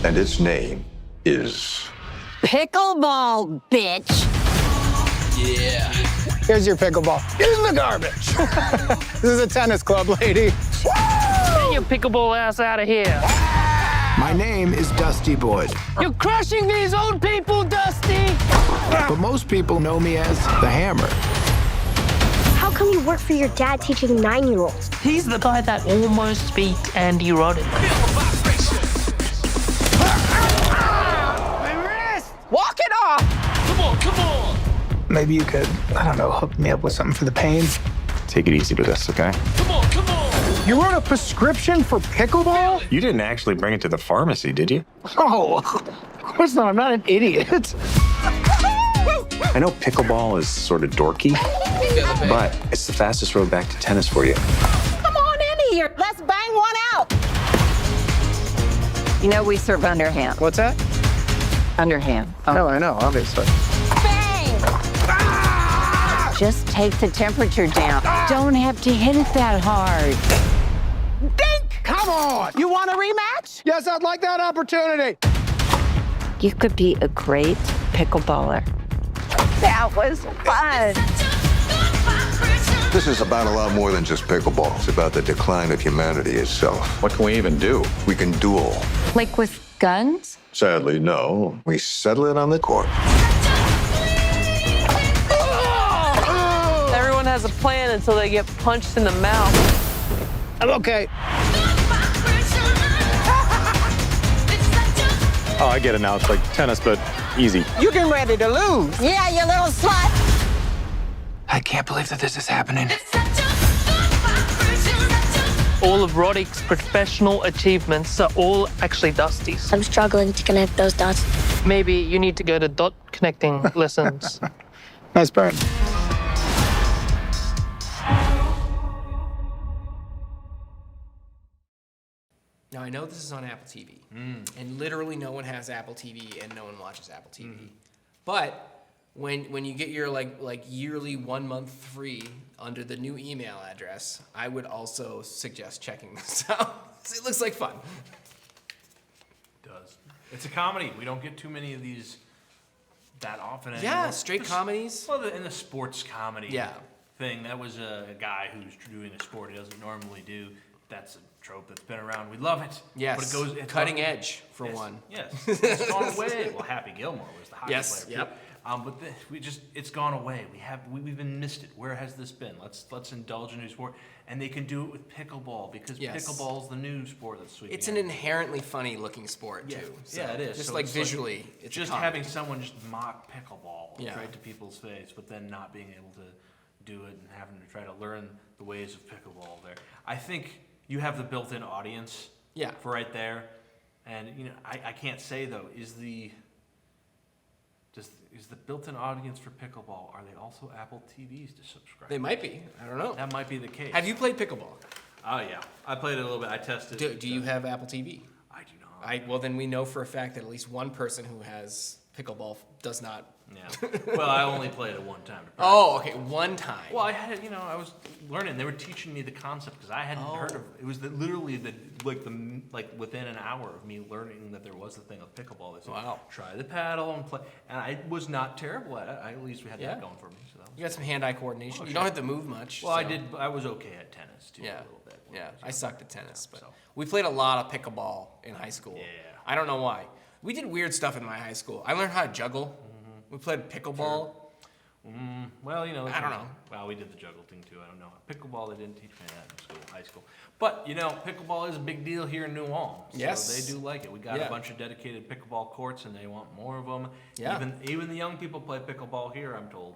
and its name is Pickleball, bitch. Yeah. Here's your pickleball. In the garbage. This is a tennis club, lady. Get your pickleball ass out of here. My name is Dusty Boyd, You're crushing these old people, Dusty. but most people know me as the Hammer. How come you work for your dad teaching 9-year-olds? He's the guy that almost beat Andy Roddick. Walk it off. Come on. Maybe you could, I don't know, hook me up with something for the pain. Take it easy with this, okay? Come on. You wrote a prescription for pickleball? You didn't actually bring it to the pharmacy, did you? Oh, of course not. I'm not an idiot. I know pickleball is sort of dorky, but it's the fastest road back to tennis for you. Come on in here. Let's bang one out. You know we serve underhand. What's that? Underhand. Oh, I know, obviously. Bang! Just take the temperature down. Don't have to hit it that hard. Dink! Come on! You want a rematch? Yes, I'd like that opportunity. You could be a great pickleballer. That was fun. This is about a lot more than just pickleball. It's about the decline of humanity itself. What can we even do? We can duel. Like with guns? Sadly, no. We settle it on the court. Everyone has a plan until they get punched in the mouth. I'm okay. Oh, I get it now. It's like tennis, but easy. You getting ready to lose. Yeah, you little slut. I can't believe that this is happening. All of Roddick's professional achievements are all actually Dusty's. I'm struggling to connect those dots. Maybe you need to go to dot connecting lessons. Nice burn. Now, I know this is on Apple TV, and literally no one has Apple TV and no one watches Apple TV. But when you get your like yearly 1 month free under the new email address, I would also suggest checking this out. It looks like fun. It does. It's a comedy. We don't get too many of these that often anymore. Yeah, straight comedies. Well, in the sports comedy Yeah. thing, that was a guy who's doing a sport he doesn't normally do. That's a trope that's been around. We love it. Yes. But it's cutting edge for one. Yes. It's gone away. Well, Happy Gilmore was the hockey Yes, player. yep. But it's gone away. We've been missed it. Where has this been? Let's indulge in a new sport, and they can do it with pickleball because pickleball's the new sport that's sweeping. It's an inherently funny looking sport too. So yeah, it is. Just So like it's visually, it's a just comedy. having someone just mock pickleball Yeah. right to people's face, but then not being able to do it and having to try to learn the ways of pickleball. There, I think you have the built-in audience. Yeah. For right there, and I can't say though, is the built-in audience for pickleball, are they also Apple TVs to subscribe? They might be. I don't know. That might be the case. Have you played pickleball? Oh yeah, I played it a little bit. I tested. Do you have Apple TV? I do not. Well, then we know for a fact that at least one person who has pickleball does not. Yeah. Well, I only played it one time. Oh, okay, one time. Well, I had, I was learning. They were teaching me the concept because I hadn't heard of it. It was literally within an hour of me learning that there was a thing of pickleball. They said, Wow. Try the paddle and play. And I was not terrible at it. At least we had Yeah. that going for me. So that was You got some hand-eye coordination. Oh, you sure. don't have to move much. Well, I so- did. I was okay at tennis too. Yeah. A little bit. Yeah, I sucked at tennis, but so. we played a lot of pickleball in high school. Yeah. I don't know why. We did weird stuff in my high school. I learned how to juggle. We played pickleball. Well, I don't know. Well, we did the juggle thing too. I don't know. Pickleball, they didn't teach me that in school, high school. But pickleball is a big deal here in New Ulm. Yes. So they do like it. We got Yeah. a bunch of dedicated pickleball courts, and they want more of them. Yeah. Even the young people play pickleball here. I'm told.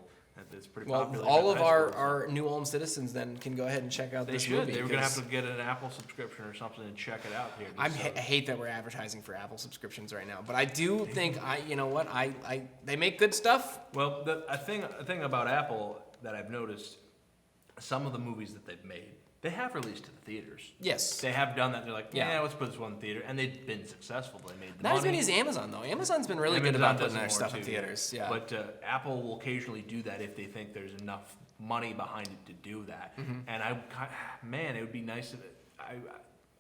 It's pretty Well, popular. all at of high schools. our New Ulm citizens then can go ahead and check out They this should. movie. They were gonna have 'cause to get an Apple subscription or something and check it out here. I hate that we're advertising for Apple subscriptions right now, but I do think they make good stuff. Well, a thing about Apple that I've noticed, some of the movies that they've made, they have released to the theaters. Yes. They have done that. They're like, Yeah. let's put this one in the theater, and they've been successful. They made the Not money. as many as Amazon though. Amazon's been really good Amazon about does putting it their more stuff in too, theaters. Yeah. But Apple will occasionally do that if they think there's enough money behind it to do that. Mhm. And it would be nice if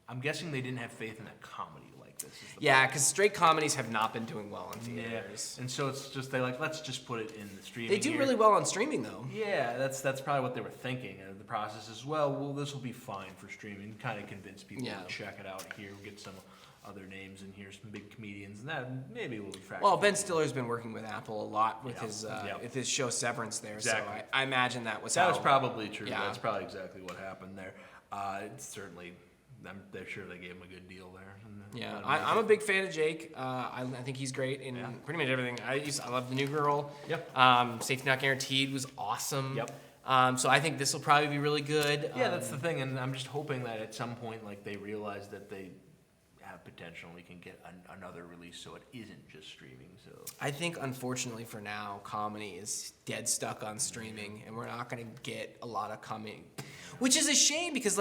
I'm guessing they didn't have faith in a comedy like this. is the Yeah, because straight comedies have not been doing well in theaters. Yeah, and so it's just let's just put it in the streaming. They do here. really well on streaming though. Yeah, that's probably what they were thinking. And the process is, well, this will be fine for streaming. Kind of convince people Yeah. to check it out here. Get some other names in here, some big comedians, and that maybe will attract. Well, Ben people. Stiller's been working with Apple a lot with Yeah. with his show Severance there. Exactly. So I imagine that was That how, was probably true. Yeah. That's probably exactly what happened there. It's certainly, they're sure they gave him a good deal there. Yeah, I'm a big fan of Jake. I think he's great in pretty much everything. I love The New Girl. Yep. Safety Not Guaranteed was awesome. Yep. So I think this will probably be really good. Yeah, that's the thing, and I'm just hoping that at some point, they realize that they have potential and we can get another release, so it isn't just streaming. So I think, unfortunately for now, comedy is dead stuck on streaming, and we're not going to get a lot of comedy, which is a shame because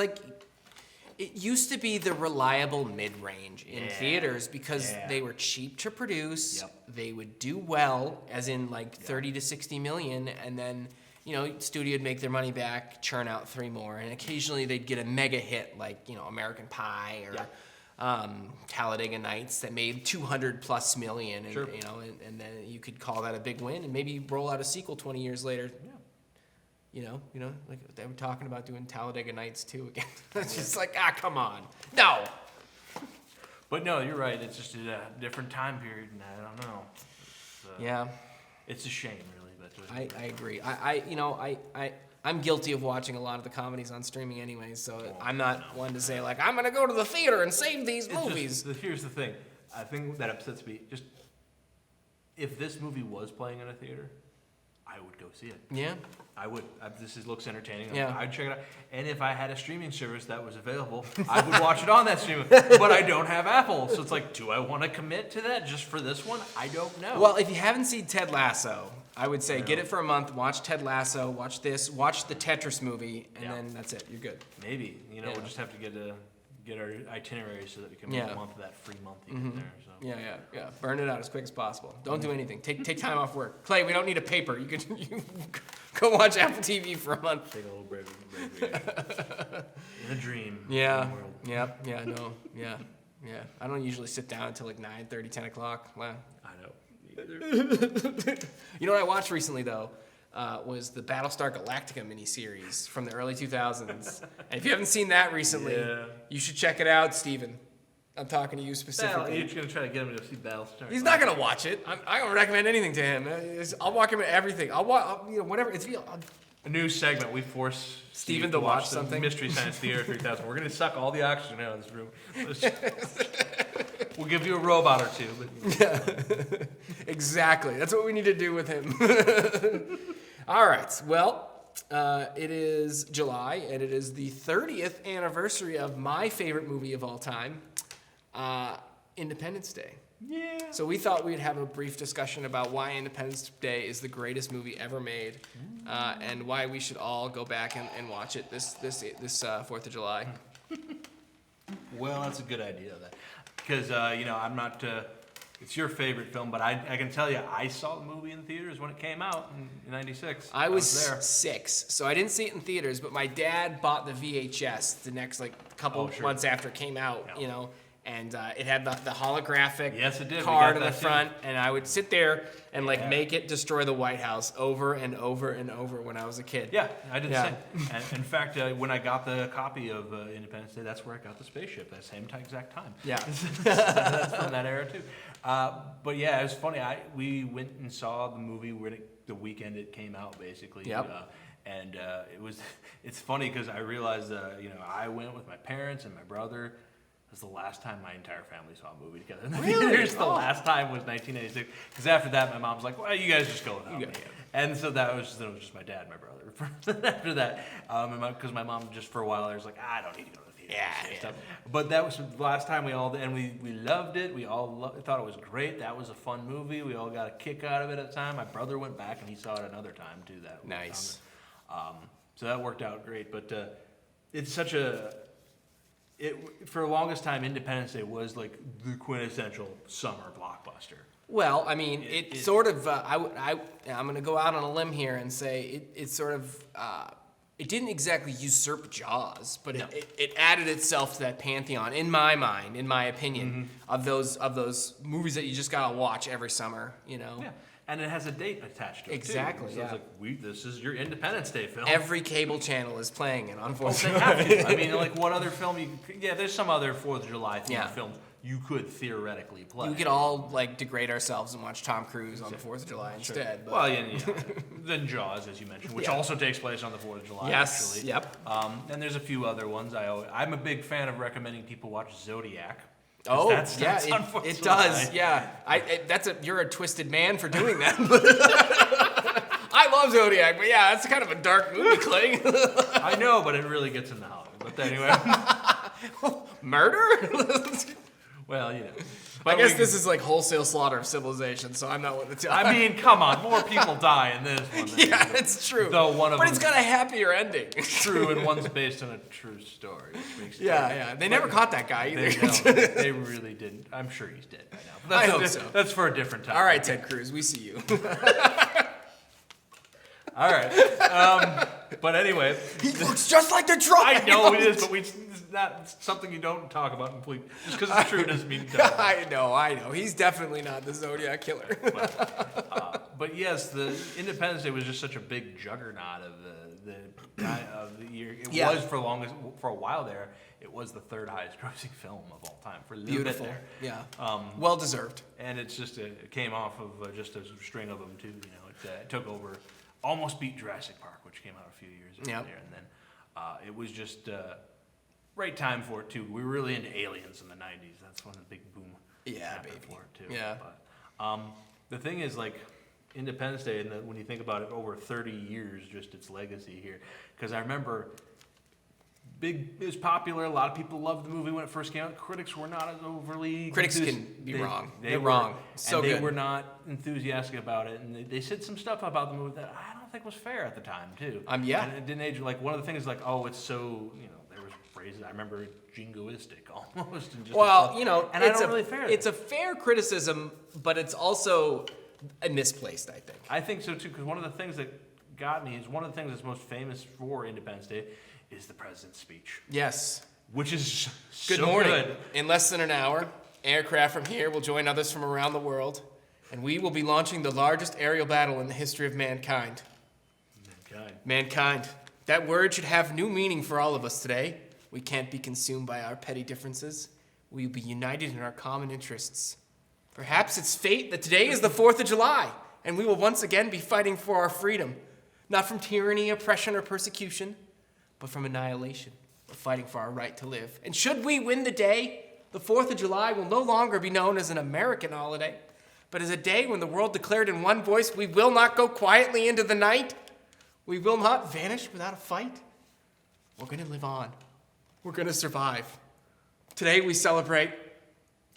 it used to be the reliable mid-range in theaters because they were cheap to produce. They would do well, as in 30 to 60 million, and then studio would make their money back, churn out 3 more, and occasionally they'd get a mega hit like American Pie or Talladega Nights that made 200+ million, and Sure. and then you could call that a big win, and maybe roll out a sequel 20 years later. Like they were talking about doing Talladega Nights 2 again. It's just come on, no. But no, you're right. It's just a different time period, and I don't know. Yeah, it's a shame, really. But I agree. I'm guilty of watching a lot of the comedies on streaming anyway, so I'm not one to say I'm gonna go to the theater and save these movies. Here's the thing. I think that upsets me. Just if this movie was playing in a theater, I would go see it. Yeah. I would. Looks entertaining. Yeah. I'd check it out. And if I had a streaming service that was available, I would watch it on that streaming. But I don't have Apple, so it's do I want to commit to that just for this one? I don't know. Well, if you haven't seen Ted Lasso, I would say get it for a month, watch Ted Lasso, watch this, watch the Tetris movie, and then that's it. You're good. Maybe. We'll just have to get get our itinerary so that we can make a month of that free month you get there. So. Yeah. Burn it out as quick as possible. Don't do anything. Take time off work. Clay, we don't need a paper. You go watch Apple TV for a month. Take a little break. In a dream. Yeah. Yep. Yeah. No. Yeah. Yeah. I don't usually sit down until like 9:30, 10 o'clock. Well, I know. You know what I watched recently though? Was the Battlestar Galactica miniseries from the early 2000s. And if you haven't seen that recently, you should check it out, Steven. I'm talking to you specifically. You're going to try to get him to see Battlestar. He's not going to watch it. I don't recommend anything to him. I'll walk him at everything. I'll whatever. A new segment. We force Steven to watch the something. Mystery Science Theater 3000. We're going to suck all the oxygen out of this room. We'll give you a robot or two. But... Yeah. Exactly. That's what we need to do with him. All right. Well, it is July, and it is the 30th anniversary of my favorite movie of all time, Independence Day. Yeah. So we thought we'd have a brief discussion about why Independence Day is the greatest movie ever made, and why we should all go back and watch it this 4th of July. Well, that's a good idea. Because, I'm not... it's your favorite film, but I can tell you, I saw the movie in theaters when it came out in '96. I was there. 6, so I didn't see it in theaters, but my dad bought the VHS the next couple months after it came out, and it had the holographic card in the front, and I would sit there and make it destroy the White House over and over and over when I was a kid. Yeah, I did the same. And in fact, when I got the copy of Independence Day, that's where I got the spaceship, that same exact time. Yeah. That's from that era too. But yeah, it was funny. We went and saw the movie the weekend it came out, basically. Yep. And it's funny because I realized, I went with my parents and my brother. It was the last time my entire family saw a movie together. Really? The last time was 1986. Because after that, my mom's like, well, you guys just go without me. And so it was just my dad and my brother. After that, because my mom just for a while, I was like, I don't need to go to the theater. Yeah. But that was the last time we loved it. We all thought it was great. That was a fun movie. We all got a kick out of it at the time. My brother went back and he saw it another time too. Nice. So that worked out great. But it's such a... for the longest time, Independence Day was like the quintessential summer blockbuster. Well, I mean, it sort of. I'm going to go out on a limb here and say it sort of. It didn't exactly usurp Jaws, but it added itself to that pantheon, in my mind, in my opinion, of those movies that you just gotta watch every summer. Yeah. And it has a date attached to it. Exactly. So it's like, this is your Independence Day film. Every cable channel is playing it, unfortunately. Well, they have to. I mean, like, what other film there's some other 4th of July themed films you could theoretically play. We could all degrade ourselves and watch Tom Cruise on the 4th of July instead. But. Well, then Jaws, as you mentioned, which also takes place on the 4th of July. Yes. Actually. Yep. And there's a few other ones. I'm a big fan of recommending people watch Zodiac. Oh, that's it does. Yeah, you're a twisted man for doing that. I love Zodiac, but yeah, that's kind of a dark movie, Clay. I know, but it really gets into Hollywood. But anyway, murder? Well, I guess this is like wholesale slaughter of civilization, so I'm not one to tell. I mean, come on, more people die in this one. Yeah, it's true. Though but it's got a happier ending. True, and one's based on a true story, which makes it yeah. They never caught that guy either. They really didn't. I'm sure he's dead by now. But I hope so. That's for a different time. All right, Ted Cruz, we see you. All right. But anyway. He looks just like the Trump. I know it is, but it's not something you don't talk about completely. Just because it's true doesn't mean don't. I know. He's definitely not the Zodiac killer. But yes, the Independence Day was just such a big juggernaut of the year. It was for a while there. It was the third highest grossing film of all time for a little bit there. Yeah. Well deserved. And it's just it came off of just a string of them too. It took over. Almost beat Jurassic Park, which came out a few years earlier, and then it was just right time for it too. We were really into Aliens in the '90s. That's when the big boom happened for it too. Yeah. But the thing is, like Independence Day, and when you think about it, over 30 years, just its legacy here. Because I remember, it was popular. A lot of people loved the movie when it first came out. Critics were not as overly. Critics can be wrong. They're wrong. So and they good. were not enthusiastic about it, and they said some stuff about the movie that I don't think was fair at the time too. Yeah. And it didn't age. Like one of the things, like, oh, it's so there was phrase it. I remember jingoistic almost. And just Well, you know, and I don't really fair it's a fair criticism, but it's also misplaced, I think. I think so too, because one of the things that got me is one of the things that's most famous for Independence Day is the president's speech. Yes. Which is Good so morning. good. In less than an hour, aircraft from here will join others from around the world, and we will be launching the largest aerial battle in the history of mankind. Mankind. That word should have new meaning for all of us today. We can't be consumed by our petty differences. We will be united in our common interests. Perhaps it's fate that today is the 4th of July, and we will once again be fighting for our freedom. Not from tyranny, oppression, or persecution, but from annihilation. We're fighting for our right to live. And should we win the day, the 4th of July will no longer be known as an American holiday, but as a day when the world declared in one voice, we will not go quietly into the night. We will not vanish without a fight. We're going to live on. We're going to survive. Today we celebrate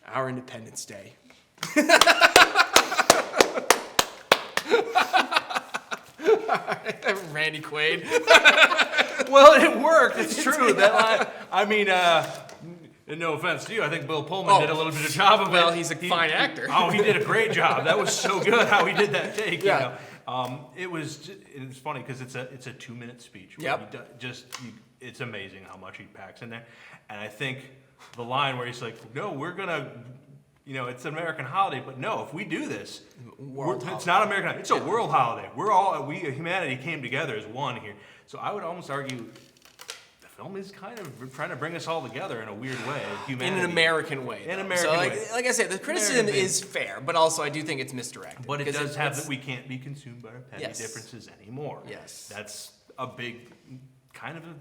our Independence Day. Randy Quaid. Well, it worked. It's true. That line, I mean, no offense to you, I think Bill Pullman did a little bit of job of it. Well, he's a fine actor. Oh, he did a great job. That was so good how he did that take. Yeah. You know? It's funny because it's a 2-minute speech. Yep. It's amazing how much he packs in there. And I think the line where he's like, no, we're going to, you know, it's an American holiday, but no, if we do this, it's not American holiday. It's a world holiday. Humanity came together as one here. So I would almost argue the film is kind of trying to bring us all together in a weird way. Humanity. In an American way. In an though. American so way. Like I said, the criticism is fair, but also I do think it's misdirected. But it does have that we can't be consumed by our petty Yes. differences anymore. Yes. That's a big, kind of a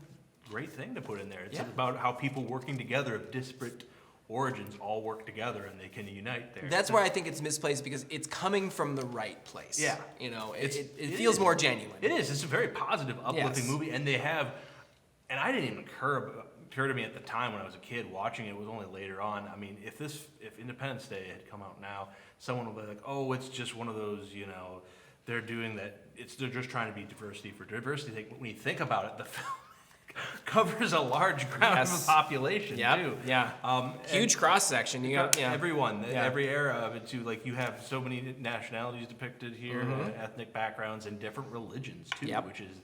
great thing to put in there. It's about how people working together of disparate origins all work together and they can unite there. That's where I think it's misplaced because it's coming from the right place. Yeah. You know, it feels more genuine. It is. It's a very positive, uplifting Yes. movie, and they have, and I didn't even occur to me at the time when I was a kid watching it. It was only later on. I mean, if Independence Day had come out now, someone would be like, oh, it's just one of those, you know, they're doing that. They're just trying to be diversity for diversity's sake. But when you think about it, the film covers a large ground of the population too. Yeah. Huge cross section. You got everyone, every era of it too. Like you have so many nationalities depicted here, ethnic backgrounds, and different religions too, which is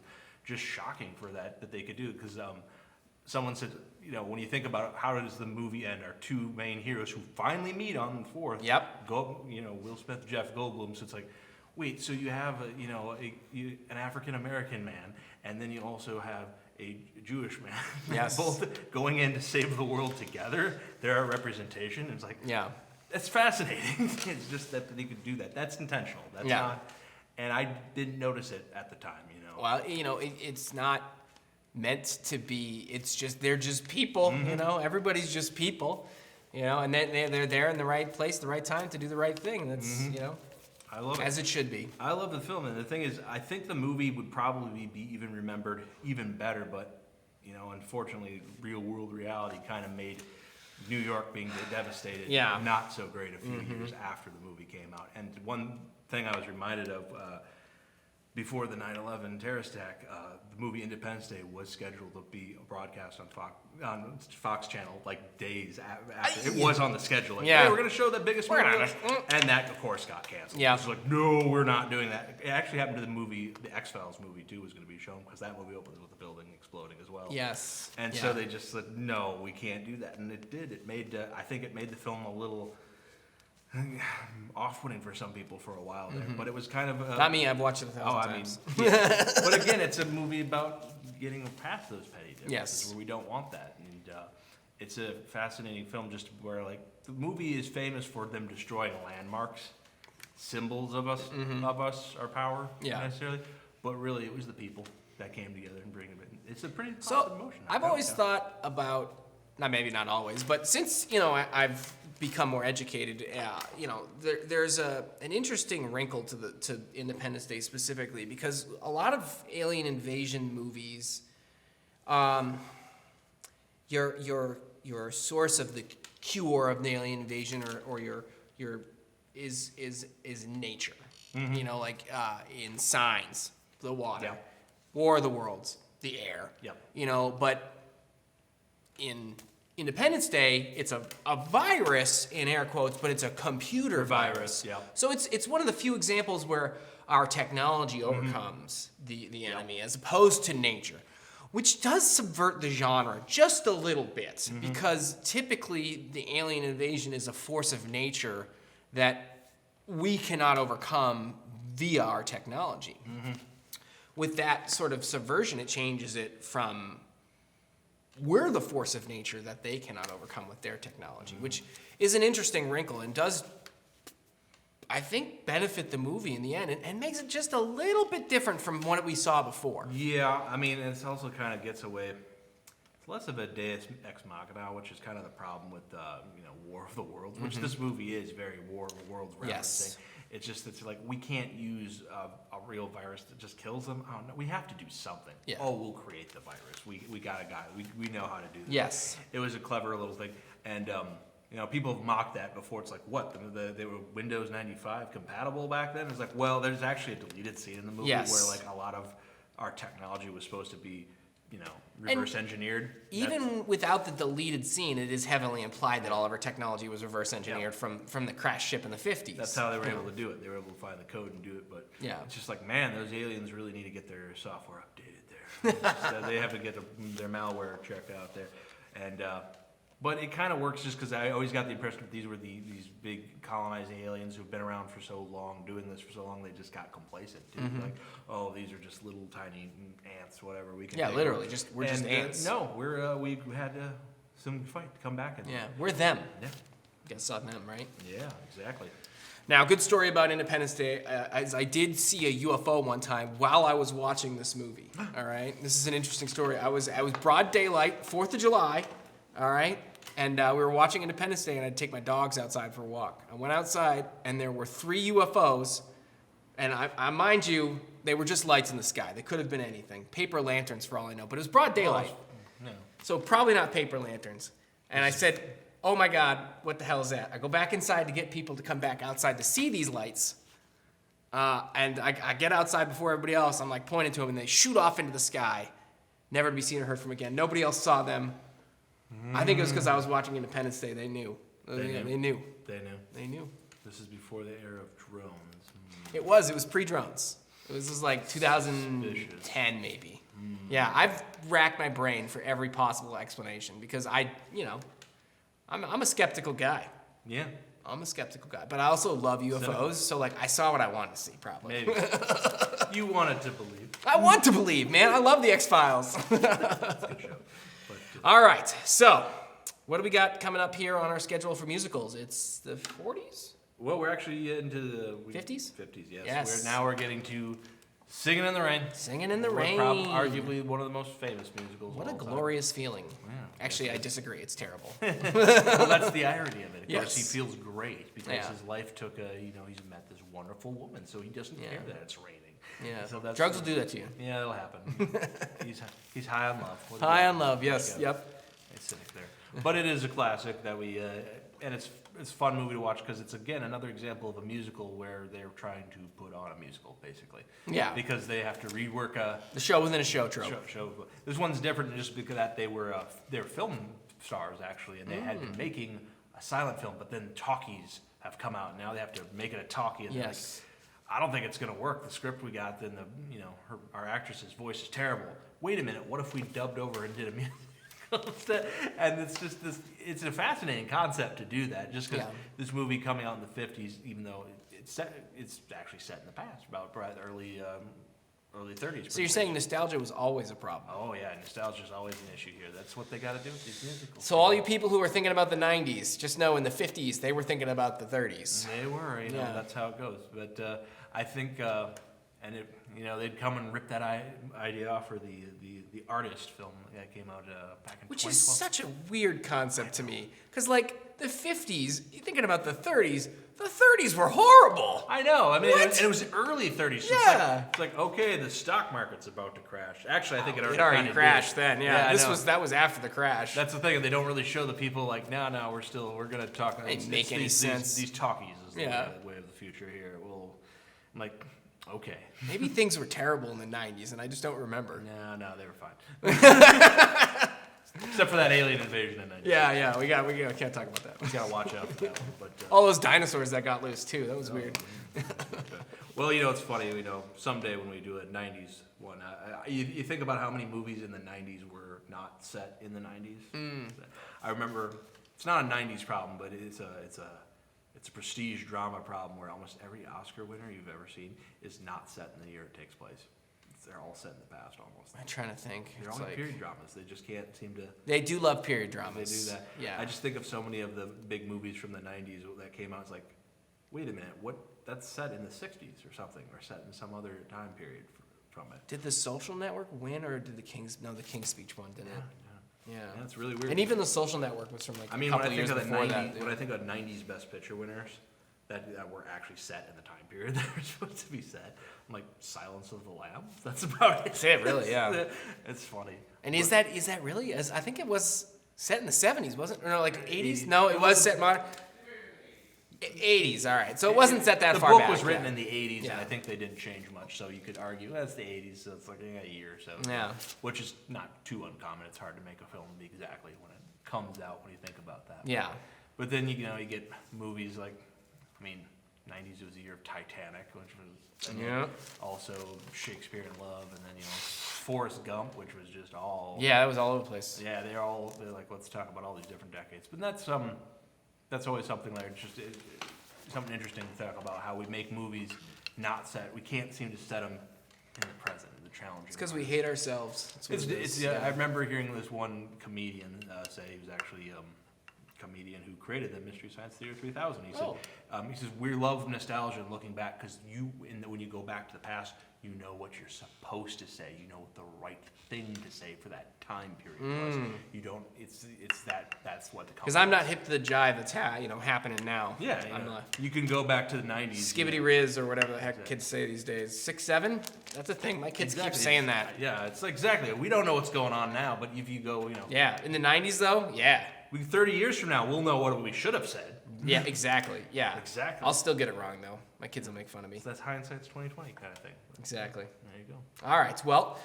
just shocking for that they could do. Because someone said, you know, when you think about it, how does the movie end? Our two main heroes who finally meet on the 4th. Will Smith, Jeff Goldblum. So it's like, wait, so you have an African American man, and then you also have a Jewish man. Yes. Both going in to save the world together. They're a representation. It's like, that's fascinating. It's just that they could do that. That's intentional. That's not, and I didn't notice it at the time, you know. Well, you know, it's not meant to be. It's just, they're just people, you know. Everybody's just people, you know, and they're there in the right place, the right time to do the right thing. That's, you know. I love it. As it should be. I love the film, and the thing is, I think the movie would probably be even remembered even better, but, you know, unfortunately, real world reality kind of made New York being devastated not so great a few years after the movie came out. And one thing I was reminded of, before the 9/11 terrorist attack, the movie Independence Day was scheduled to be broadcast on Fox Channel like days after. It was on the schedule. Like, hey, we're going to show the biggest movie. And that, of course, got canceled. Yeah. It was like, no, we're not doing that. It actually happened to the movie, the X-Files movie, too, was going to be shown because that movie opens with the building exploding as well. Yes. And so they just said, no, we can't do that. And it did. It made, I think it made the film a little off-putting for some people for a while there, but it was kind of not me. I've watched it 1,000 times. But again, it's a movie about getting past those petty differences where we don't want that, and it's a fascinating film. Just where like the movie is famous for them destroying landmarks, symbols of us, our power, necessarily, but really it was the people that came together and bring it in. It's a pretty positive motion. I've always thought about, maybe not always, but since, you know, I've become more educated, you know, there's an interesting wrinkle to Independence Day specifically, because a lot of alien invasion movies, your source of the cure of the alien invasion or your is nature. You know, like in Signs, the water, War of the Worlds, the air. You know, but in Independence Day, it's a virus, in air quotes, but it's a computer virus. Yeah. So it's one of the few examples where our technology overcomes the enemy as opposed to nature, which does subvert the genre just a little bit, because typically the alien invasion is a force of nature that we cannot overcome via our technology. With that sort of subversion, it changes it from we're the force of nature that they cannot overcome with their technology, which is an interesting wrinkle and does, I think, benefit the movie in the end and makes it just a little bit different from what we saw before. Yeah, I mean, it's also kind of gets away. It's less of a Deus Ex Machina, which is kind of the problem with War of the Worlds, which this movie is very War of the Worlds referencing. Yes. It's just it's like we can't use a real virus that just kills them. Oh no, we have to do something. Yeah. Oh, we'll create the virus. We got a guy. We know how to do this. Yes. It was a clever little thing, and people have mocked that before. It's like, what? They were Windows 95 compatible back then? It's like, well, there's actually a deleted scene in the movie where like a lot of our technology was supposed to be, reverse engineered. Even without the deleted scene, it is heavily implied that all of our technology was reverse engineered from the crash ship in the 50s. That's how they were able to do it. They were able to find the code and do it. But it's just like, man, those aliens really need to get their software updated there. So they have to get their malware checked out there. And but it kind of works just because I always got the impression that these were these big colonizing aliens who've been around for so long, doing this for so long, they just got complacent. Dude. Like, oh, these are just little tiny ants, whatever. We can take literally, them. we're just ants. No, we had some fight to come back. And, we're them. Yeah. Guess on them, right? Yeah, exactly. Now, good story about Independence Day, as I did see a UFO one time while I was watching this movie, all right? This is an interesting story. I was broad daylight, 4th of July, all right? And we were watching Independence Day, and I'd take my dogs outside for a walk. I went outside, and there were 3 UFOs, and I mind you, they were just lights in the sky. They could have been anything. Paper lanterns, for all I know, but it was broad daylight. No. So probably not paper lanterns. And I said, oh my God, what the hell is that? I go back inside to get people to come back outside to see these lights. And I get outside before everybody else. I'm like pointing to them, and they shoot off into the sky, never to be seen or heard from again. Nobody else saw them. I think it was because I was watching Independence Day. They knew. They knew. This is before the era of drones. It was pre-drones. This was like 2010 maybe. Yeah, I've racked my brain for every possible explanation because I'm a skeptical guy. Yeah. I'm a skeptical guy, but I also love UFOs, so like I saw what I wanted to see probably. Maybe. You wanted to believe. I want to believe, man. I love the X-Files. That's a good show. All right, so what do we got coming up here on our schedule for musicals? It's the 40s? Well, we're actually into the 50s? 50s, yes. Yes. Now we're getting to Singing in the Rain. Singing in the Rain. Arguably one of the most famous musicals. What of a all glorious feeling. Yeah, actually, I disagree. It's terrible. Well, that's the irony of it. Of course, he feels great because his life took he's met this wonderful woman, so he doesn't care that it's raining. Yeah. So that's Drugs will do that to you. Yeah, it'll happen. He's high on love. High on love, yes. Yep. It's cynic there. But it is a classic that we, and it's a fun movie to watch because it's, again, another example of a musical where they're trying to put on a musical, basically. Yeah. Because they have to rework the show within a show trope. This one's different just because that they were film stars, actually, and they had been making a silent film, but then talkies have come out, and now they have to make it a talkie. And yes. I don't think it's going to work. The script we got, then our actress's voice is terrible. Wait a minute, what if we dubbed over and did a musical? And it's just it's a fascinating concept to do that, just because this movie coming out in the 50s, even though it's actually set in the past, about the early 30s. So you're saying nostalgia was always a problem? Oh yeah, nostalgia is always an issue here. That's what they got to do with these musicals. So all you people who are thinking about the 90s, just know in the 50s they were thinking about the 30s. They were, that's how it goes. But I think, and it, they'd come and rip that idea off for the Artist film that came out back in 2012. Which is such a weird concept to me, because like the 50s, you're thinking about the 30s. The 30s were horrible. I know. I mean, and it was early 30s. So yeah. It's like, okay, the stock market's about to crash. Actually, I think it already crashed then. Yeah, that was after the crash. That's the thing. And they don't really show the people like, no, we're gonna talk. It doesn't make any sense. These talkies is the way of the future here. I'm like, okay. Maybe things were terrible in the 90s, and I just don't remember. No, they were fine. Except for that alien invasion in 96. Yeah, we can't talk about that. We gotta watch out for that one. But, all those dinosaurs that got loose too. That was weird. Well, you know, it's funny. You know, someday when we do a '90s one, you think about how many movies in the '90s were not set in the '90s. I remember it's not a '90s problem, but it's a prestige drama problem where almost every Oscar winner you've ever seen is not set in the year it takes place. They're all set in the past almost. I'm trying to think. They're all period dramas. They just can't seem to. They do love period dramas. They do that. Yeah. I just think of so many of the big movies from the '90s that came out. It's like, wait a minute, what? That's set in the '60s or something, or set in some other time period from it. Did The Social Network win, or did the King's Speech one? Didn't it? Yeah. That's really weird. And even The Social Network was from like a couple years before that. When I think of '90s Best Picture winners that were actually set in the time period that were supposed to be set, I'm like Silence of the Lambs. That's about it. That's it, really. Yeah. It's funny. And is that really? I think it was set in the '70s, wasn't it? Or no, like '80s? No, it was set modern. '80s, all right. So it wasn't set that far back. The book was written in the '80s, and I think they didn't change much. So you could argue that's the '80s, so it's like a year or so. Yeah. Which is not too uncommon. It's hard to make a film be exactly when it comes out when you think about that. Yeah. But then you get movies like, I mean, '90s was the year of Titanic, which was also Shakespeare in Love, and then Forrest Gump, which was just all. Yeah, that was all over the place. Yeah, they're like, let's talk about all these different decades. But that's always something like something interesting to talk about, how we make movies not set. We can't seem to set them in the present, the challenge. It's because we hate ourselves. I remember hearing this one comedian say, he was actually a comedian who created the Mystery Science Theater 3000. He said, we love nostalgia and looking back because when you go back to the past, you know what you're supposed to say. You know what the right thing to say for that time period was. You don't. It's that's what the. Because I'm not hip to the jive that's happening now. Yeah, I'm not. You can go back to the '90s. Skibbity Riz or whatever the heck kids say these days. 6, 7. That's a thing. My kids keep saying that. Yeah, it's exactly. We don't know what's going on now, but if you go, Yeah, in the '90s though, yeah. 30 years from now, we'll know what we should have said. Yeah, exactly. Yeah, exactly. I'll still get it wrong though. My kids will make fun of me. So that's hindsight's 20/20 kind of thing. Exactly. There you go. All right. Well,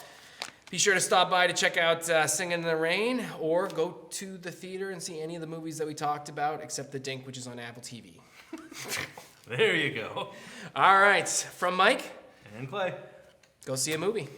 be sure to stop by to check out Singing in the Rain, or go to the theater and see any of the movies that we talked about, except The Dink, which is on Apple TV. There you go. All right. From Mike and Clay. Go see a movie.